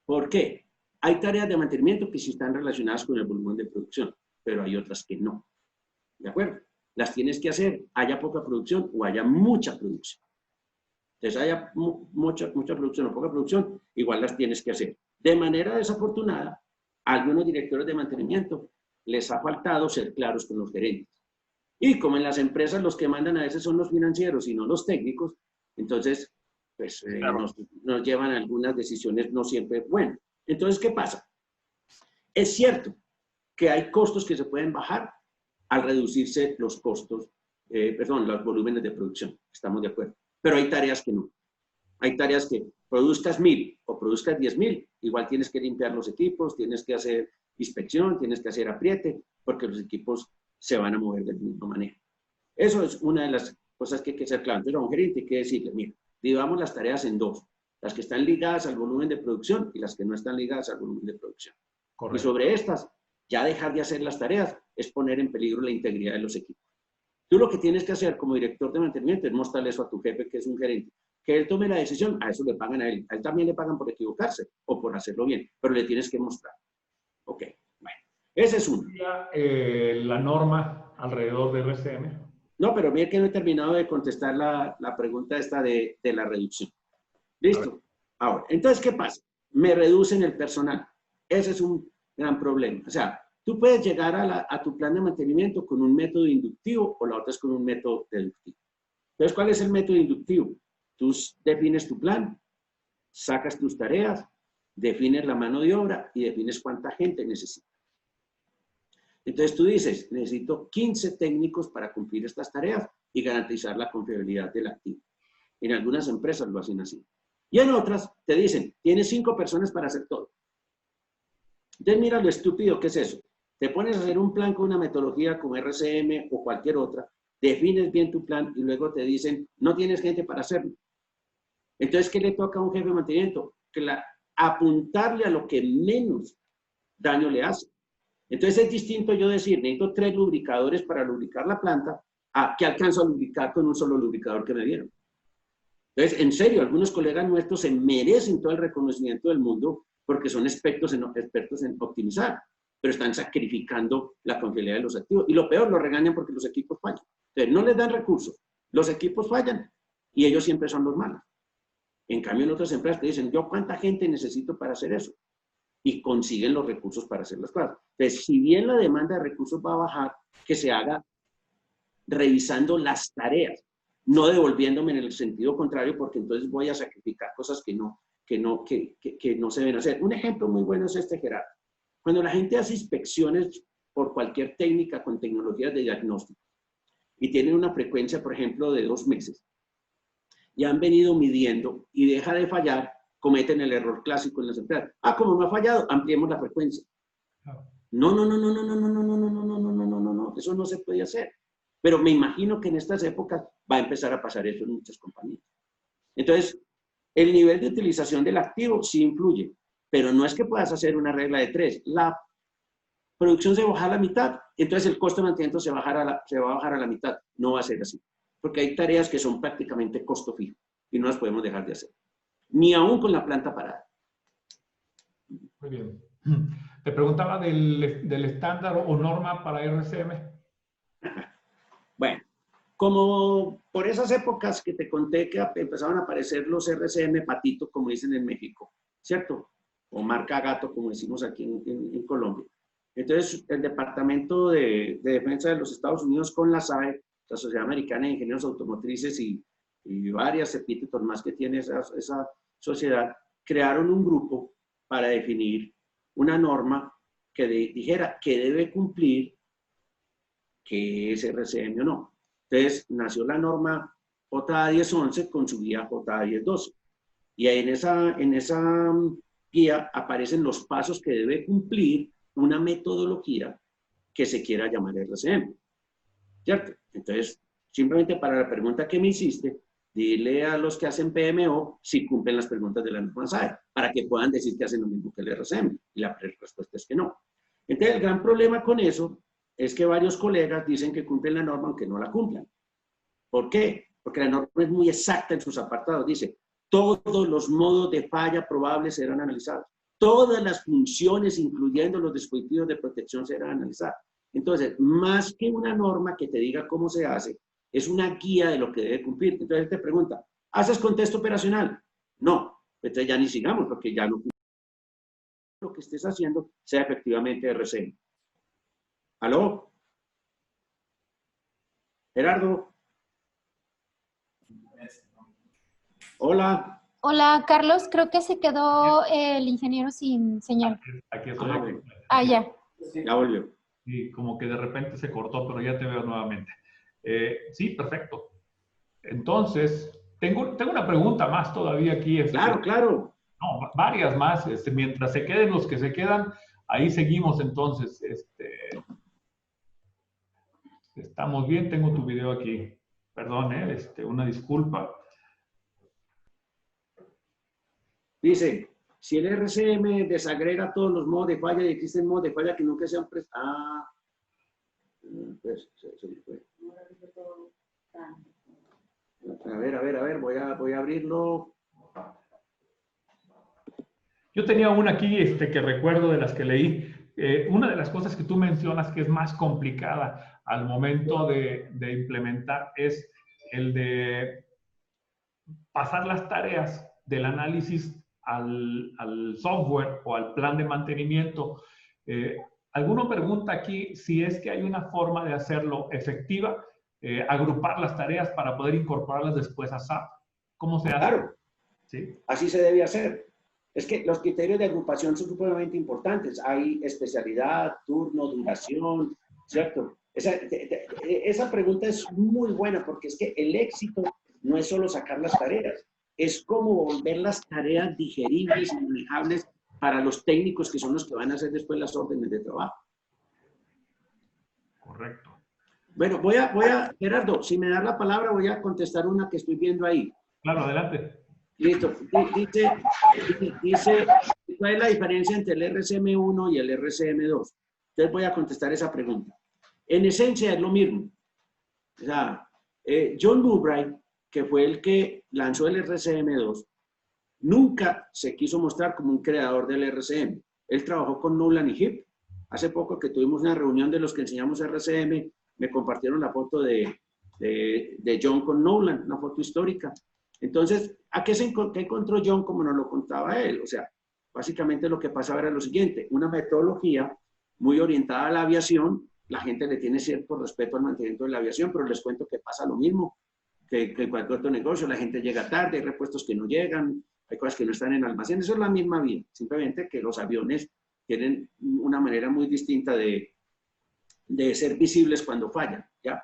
¿Por qué? Hay tareas de mantenimiento que sí están relacionadas con el volumen de producción, pero hay otras que no. ¿De acuerdo? Las tienes que hacer, haya poca producción o haya mucha producción. Entonces, haya mucha producción o poca producción, igual las tienes que hacer. De manera desafortunada, a algunos directores de mantenimiento les ha faltado ser claros con los gerentes. Y como en las empresas los que mandan a veces son los financieros y no los técnicos, entonces pues, Claro. nos llevan a algunas decisiones no siempre buenas. Entonces, ¿qué pasa? Es cierto que hay costos que se pueden bajar al reducirse los costos, los volúmenes de producción. Estamos de acuerdo. Pero hay tareas que no. Hay tareas que produzcas 1000 o produzcas 10.000, igual tienes que limpiar los equipos, tienes que hacer inspección, tienes que hacer apriete, porque los equipos se van a mover del mismo manera. Eso es una de las cosas que hay que ser claro. Entonces, a un gerente hay que decirle, mira, dividamos las tareas en dos. Las que están ligadas al volumen de producción y las que no están ligadas al volumen de producción. Correcto. Y sobre estas, ya dejar de hacer las tareas es poner en peligro la integridad de los equipos. Tú lo que tienes que hacer como director de mantenimiento es mostrarle eso a tu jefe, que es un gerente. Que él tome la decisión, a eso le pagan a él. A él también le pagan por equivocarse o por hacerlo bien, pero le tienes que mostrar. Ok, bueno, ese es uno. La norma alrededor de RCM. No, pero mira que no he terminado de contestar la pregunta esta de la reducción. ¿Listo? Ahora, entonces, ¿qué pasa? Me reducen el personal. Ese es un gran problema. O sea, tú puedes llegar a tu plan de mantenimiento con un método inductivo o la otra es con un método deductivo. Entonces, ¿cuál es el método inductivo? Tú defines tu plan, sacas tus tareas, defines la mano de obra y defines cuánta gente necesitas. Entonces tú dices, necesito 15 técnicos para cumplir estas tareas y garantizar la confiabilidad del activo. En algunas empresas lo hacen así. Y en otras te dicen, tienes 5 personas para hacer todo. Entonces mira lo estúpido que es eso. Te pones a hacer un plan con una metodología como RCM o cualquier otra, defines bien tu plan y luego te dicen, no tienes gente para hacerlo. Entonces, ¿qué le toca a un jefe de mantenimiento? Apuntarle a lo que menos daño le hace. Entonces, es distinto yo decir, necesito 3 lubricadores para lubricar la planta, a que alcanzo a lubricar con un solo lubricador que me dieron. Entonces, en serio, algunos colegas nuestros se merecen todo el reconocimiento del mundo porque son expertos en optimizar, pero están sacrificando la confiabilidad de los activos. Y lo peor, lo regañan porque los equipos fallan. Entonces, no les dan recursos, los equipos fallan y ellos siempre son los malos. En cambio, en otras empresas te dicen, yo cuánta gente necesito para hacer eso. Y consiguen los recursos para hacer las cosas. Entonces, si bien la demanda de recursos va a bajar, que se haga revisando las tareas, no devolviéndome en el sentido contrario, porque entonces voy a sacrificar cosas que no se deben hacer. Un ejemplo muy bueno es este, Gerardo. Cuando la gente hace inspecciones por cualquier técnica con tecnologías de diagnóstico y tienen una frecuencia, por ejemplo, de 2 meses, y han venido midiendo y deja de fallar, cometen el error clásico en las empresas. Ah, como no ha fallado, ampliemos la frecuencia. No, eso no se puede hacer. Pero me imagino que en estas épocas va a empezar a pasar eso en muchas compañías. Entonces, el nivel de utilización del activo sí influye, pero no es que puedas hacer una regla de 3. La producción se baja a la mitad, entonces el costo de mantenimiento se va a bajar a la mitad. No va a ser así, porque hay tareas que son prácticamente costo fijo y no las podemos dejar de hacer. Ni aún con la planta parada. Muy bien. Te preguntaba del estándar o norma para RCM. Bueno, como por esas épocas que te conté que empezaron a aparecer los RCM patito, como dicen en México, ¿cierto? O marca gato, como decimos aquí en Colombia. Entonces, el Departamento de Defensa de los Estados Unidos con la SAE, la Sociedad Americana de Ingenieros Automotrices y varias epítetos más que tiene esa sociedad, crearon un grupo para definir una norma que dijera que debe cumplir, que es RCM o no. Entonces, nació la norma JA1011 con su guía JA1012. Y ahí en esa guía aparecen los pasos que debe cumplir una metodología que se quiera llamar RCM. ¿Cierto? Entonces, simplemente para la pregunta que me hiciste, dile a los que hacen PMO si cumplen las preguntas de la norma SAE, para que puedan decir que hacen lo mismo que el RCM. Y la respuesta es que no. Entonces, el gran problema con eso es que varios colegas dicen que cumplen la norma aunque no la cumplan. ¿Por qué? Porque la norma es muy exacta en sus apartados. Dice, todos los modos de falla probables serán analizados. todas las funciones, incluyendo los dispositivos de protección, serán analizadas. Entonces, más que una norma que te diga cómo se hace, es una guía de lo que debe cumplir. Entonces, te pregunta, ¿haces contexto operacional? No. Entonces ya ni sigamos, porque ya no lo que estés haciendo sea efectivamente RCM. ¿Aló? Gerardo. Hola. Hola, Carlos. Creo que se quedó el ingeniero sin señal. Aquí estoy. Bueno. Ya. Ya volvió. Y como que de repente se cortó, pero ya te veo nuevamente. Sí, perfecto. Entonces, tengo una pregunta más todavía aquí. Claro, claro. No, varias más. Mientras se queden los que se quedan, ahí seguimos entonces. Estamos bien, tengo tu video aquí. Perdón, una disculpa. Dice, si el RCM desagrega todos los modos de falla y existen modos de falla que nunca sean prestados. Pues, se me fue. A ver, voy a abrirlo. Yo tenía una aquí que recuerdo de las que leí. Una de las cosas que tú mencionas que es más complicada al momento de implementar es el de pasar las tareas del análisis al software o al plan de mantenimiento. Alguno pregunta aquí si es que hay una forma de hacerlo efectiva, agrupar las tareas para poder incorporarlas después a SAP. ¿Cómo se hace? Claro, ¿Sí? Así se debe hacer. Es que los criterios de agrupación son supremamente importantes. Hay especialidad, turno, duración, ¿cierto? Esa pregunta es muy buena porque es que el éxito no es solo sacar las tareas, es cómo volver las tareas digeribles y manejables para los técnicos que son los que van a hacer después las órdenes de trabajo. Correcto. Bueno, Gerardo, si me das la palabra, voy a contestar una que estoy viendo ahí. Claro, adelante. Listo. Dice, ¿cuál es la diferencia entre el RCM1 y el RCM2? Entonces voy a contestar esa pregunta. En esencia es lo mismo. O sea, John Murray, que fue el que lanzó el RCM2, nunca se quiso mostrar como un creador del RCM. Él trabajó con Nolan y Heap. Hace poco que tuvimos una reunión de los que enseñamos RCM, me compartieron la foto de John con Nolan, una foto histórica. Entonces, ¿qué encontró John como nos lo contaba él? O sea, básicamente lo que pasaba era lo siguiente, una metodología muy orientada a la aviación, la gente le tiene cierto respeto al mantenimiento de la aviación, pero les cuento que pasa lo mismo que en cualquier otro negocio, la gente llega tarde, hay repuestos que no llegan, hay cosas que no están en almacén, eso es la misma vía, simplemente que los aviones tienen una manera muy distinta de ser visibles cuando fallan, ¿ya?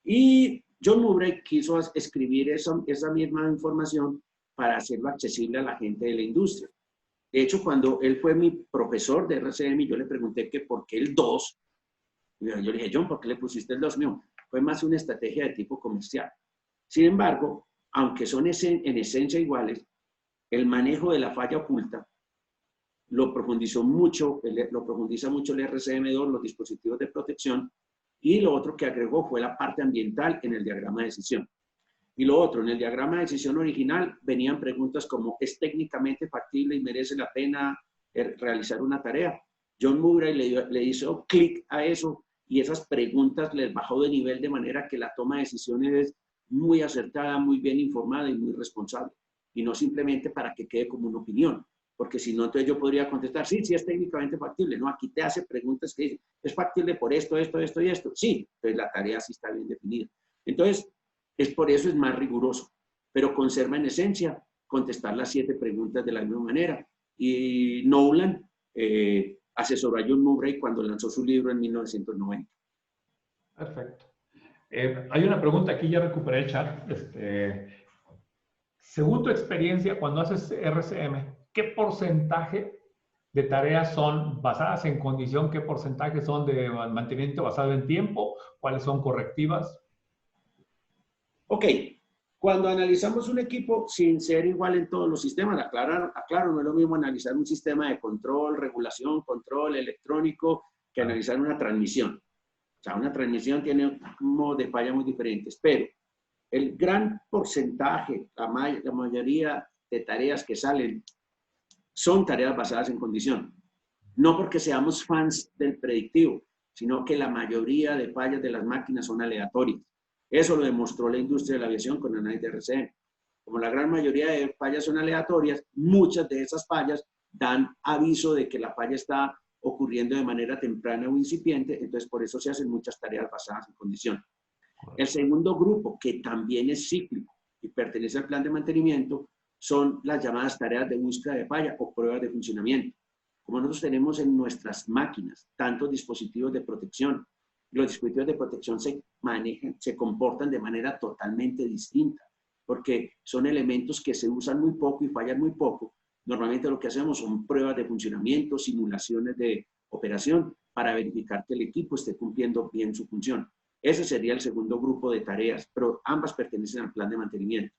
Y John Murray quiso escribir esa misma información para hacerlo accesible a la gente de la industria. De hecho, cuando él fue mi profesor de RCM, yo le pregunté que por qué el 2. Yo le dije, John, ¿por qué le pusiste el 2? Mío, fue más una estrategia de tipo comercial. Sin embargo, aunque son en esencia iguales, el manejo de la falla oculta lo profundiza mucho el RCM2, los dispositivos de protección, y lo otro que agregó fue la parte ambiental en el diagrama de decisión. Y lo otro, en el diagrama de decisión original venían preguntas como, ¿es técnicamente factible y merece la pena realizar una tarea? John Murray le hizo clic a eso y esas preguntas les bajó de nivel de manera que la toma de decisiones es muy acertada, muy bien informada y muy responsable. Y no simplemente para que quede como una opinión. Porque si no, entonces yo podría contestar, sí, sí es técnicamente factible. No, aquí te hace preguntas que dicen, ¿es factible por esto, esto, esto y esto? Sí, entonces la tarea sí está bien definida. Entonces, por eso es más riguroso, pero conserva en esencia contestar las 7 preguntas de la misma manera. Y Nolan asesoró a John Murray cuando lanzó su libro en 1990. Perfecto. Hay una pregunta aquí, ya recuperé el chat. Según tu experiencia, cuando haces RCM, ¿qué porcentaje de tareas son basadas en condición? ¿Qué porcentaje son de mantenimiento basado en tiempo? ¿Cuáles son correctivas? Ok, cuando analizamos un equipo sin ser igual en todos los sistemas, aclaro, no es lo mismo analizar un sistema de control, regulación, control electrónico, que analizar una transmisión. O sea, una transmisión tiene un modo de falla muy diferentes, pero el gran porcentaje, la mayoría de tareas que salen son tareas basadas en condición. No porque seamos fans del predictivo, sino que la mayoría de fallas de las máquinas son aleatorias. Eso lo demostró la industria de la aviación con análisis de RCM. Como la gran mayoría de fallas son aleatorias, muchas de esas fallas dan aviso de que la falla está ocurriendo de manera temprana o incipiente, entonces por eso se hacen muchas tareas basadas en condición. El segundo grupo, que también es cíclico y pertenece al plan de mantenimiento, son las llamadas tareas de búsqueda de falla o pruebas de funcionamiento. Como nosotros tenemos en nuestras máquinas tantos dispositivos de protección, los dispositivos de protección se manejan, se comportan de manera totalmente distinta, porque son elementos que se usan muy poco y fallan muy poco. Normalmente lo que hacemos son pruebas de funcionamiento, simulaciones de operación, para verificar que el equipo esté cumpliendo bien su función. Ese sería el segundo grupo de tareas, pero ambas pertenecen al plan de mantenimiento.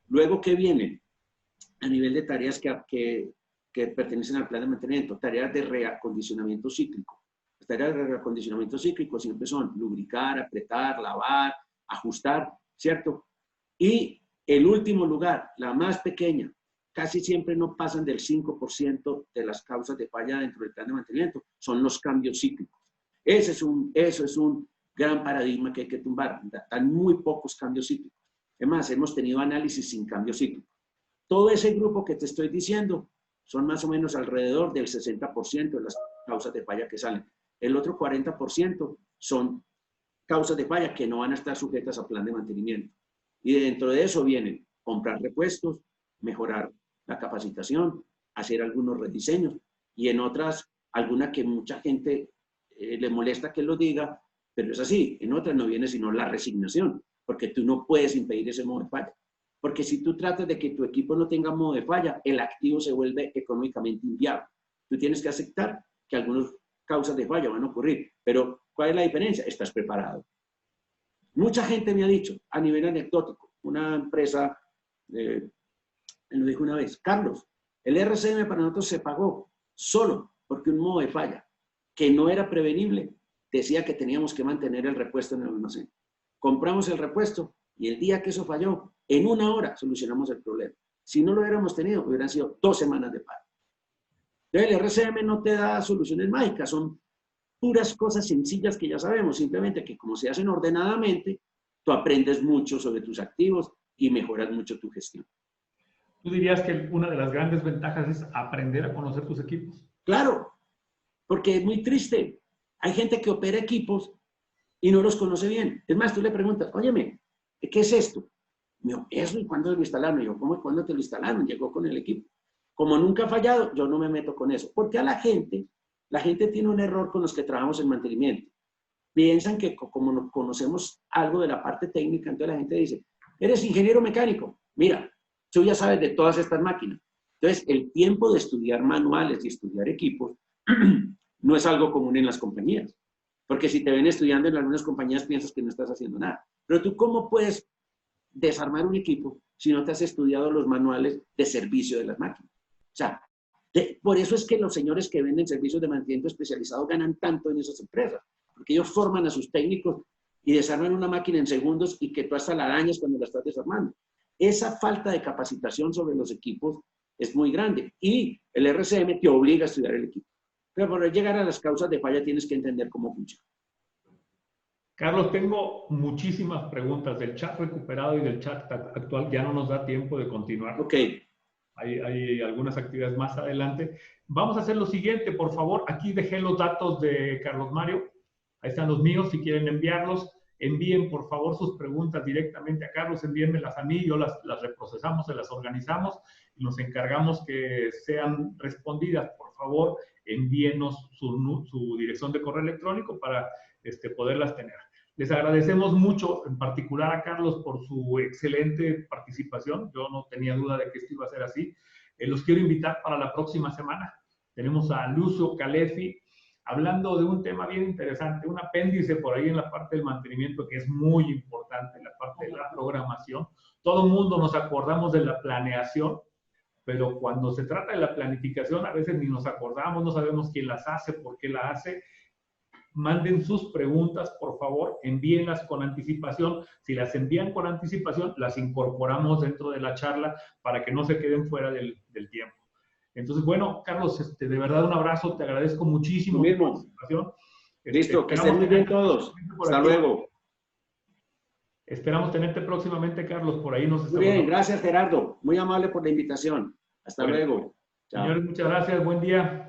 Luego, ¿qué vienen? A nivel de tareas que pertenecen al plan de mantenimiento, tareas de reacondicionamiento cíclico. Las tareas de reacondicionamiento cíclico siempre son lubricar, apretar, lavar, ajustar, ¿cierto? Y el último lugar, la más pequeña, casi siempre no pasan del 5% de las causas de falla dentro del plan de mantenimiento, son los cambios cíclicos. Eso es un gran paradigma que hay que tumbar. Dan muy pocos cambios cíclicos. Es más, hemos tenido análisis sin cambios cíclicos. Todo ese grupo que te estoy diciendo son más o menos alrededor del 60% de las causas de falla que salen. El otro 40% son causas de falla que no van a estar sujetas a plan de mantenimiento. Y dentro de eso vienen comprar repuestos, mejorar la capacitación, hacer algunos rediseños y en otras, alguna que mucha gente le molesta que lo diga, pero es así. En otras no viene sino la resignación, porque tú no puedes impedir ese modo de falla. Porque si tú tratas de que tu equipo no tenga modo de falla, el activo se vuelve económicamente inviable. Tú tienes que aceptar que algunas causas de falla van a ocurrir, pero ¿cuál es la diferencia? Estás preparado. Mucha gente me ha dicho, a nivel anecdótico, una empresa me lo dijo una vez: Carlos, el RCM para nosotros se pagó solo porque un modo de falla que no era prevenible decía que teníamos que mantener el repuesto en el almacén. Compramos el repuesto y el día que eso falló, en una hora solucionamos el problema. Si no lo hubiéramos tenido, hubieran sido 2 semanas de paro. Entonces, el RCM no te da soluciones mágicas, son puras cosas sencillas que ya sabemos, simplemente que como se hacen ordenadamente, tú aprendes mucho sobre tus activos y mejoras mucho tu gestión. ¿Tú dirías que una de las grandes ventajas es aprender a conocer tus equipos? Claro, porque es muy triste. Hay gente que opera equipos y no los conoce bien. Es más, tú le preguntas: óyeme, ¿qué es esto? Mío, eso, ¿y cuándo lo instalaron? Y yo, ¿cómo? ¿Cuándo te lo instalaron? Llegó con el equipo. Como nunca ha fallado, yo no me meto con eso. Porque a la gente tiene un error con los que trabajamos en mantenimiento. Piensan que como no conocemos algo de la parte técnica, entonces la gente dice: eres ingeniero mecánico. Mira, tú ya sabes de todas estas máquinas. Entonces, el tiempo de estudiar manuales y estudiar equipos no es algo común en las compañías. Porque si te ven estudiando en algunas compañías, piensas que no estás haciendo nada. Pero tú, ¿cómo puedes desarmar un equipo si no te has estudiado los manuales de servicio de las máquinas? O sea, por eso es que los señores que venden servicios de mantenimiento especializado ganan tanto en esas empresas. Porque ellos forman a sus técnicos y desarman una máquina en segundos y que tú hasta la dañas cuando la estás desarmando. Esa falta de capacitación sobre los equipos es muy grande. Y el RCM te obliga a estudiar el equipo. Pero para llegar a las causas de falla tienes que entender cómo funciona. Carlos, tengo muchísimas preguntas del chat recuperado y del chat actual. Ya no nos da tiempo de continuar. Ok. Hay algunas actividades más adelante. Vamos a hacer lo siguiente, por favor. Aquí dejé los datos de Carlos Mario. Ahí están los míos. Si quieren enviarlos, envíen por favor sus preguntas directamente a Carlos. Envíenmelas a mí. Yo las reprocesamos, se las organizamos y nos encargamos que sean respondidas. Por favor, envíenos su dirección de correo electrónico para poderlas tener. Les agradecemos mucho, en particular a Carlos, por su excelente participación. Yo no tenía duda de que esto iba a ser así. Los quiero invitar para la próxima semana. Tenemos a Lucio Calefi hablando de un tema bien interesante, un apéndice por ahí en la parte del mantenimiento que es muy importante, la parte de la programación. Todo el mundo nos acordamos de la planeación, pero cuando se trata de la planificación a veces ni nos acordamos, no sabemos quién las hace, por qué la hace. Manden sus preguntas, por favor, envíenlas con anticipación. Si las envían con anticipación, las incorporamos dentro de la charla para que no se queden fuera del tiempo. Entonces, bueno, Carlos, de verdad un abrazo, te agradezco muchísimo. Lo mismo. Tu participación. Listo, que estén muy bien todos. Hasta luego. Esperamos tenerte próximamente, Carlos, por ahí nos Muy estamos... bien, gracias Gerardo. Muy amable por la invitación. Hasta luego. Chao. Señores, muchas gracias, buen día.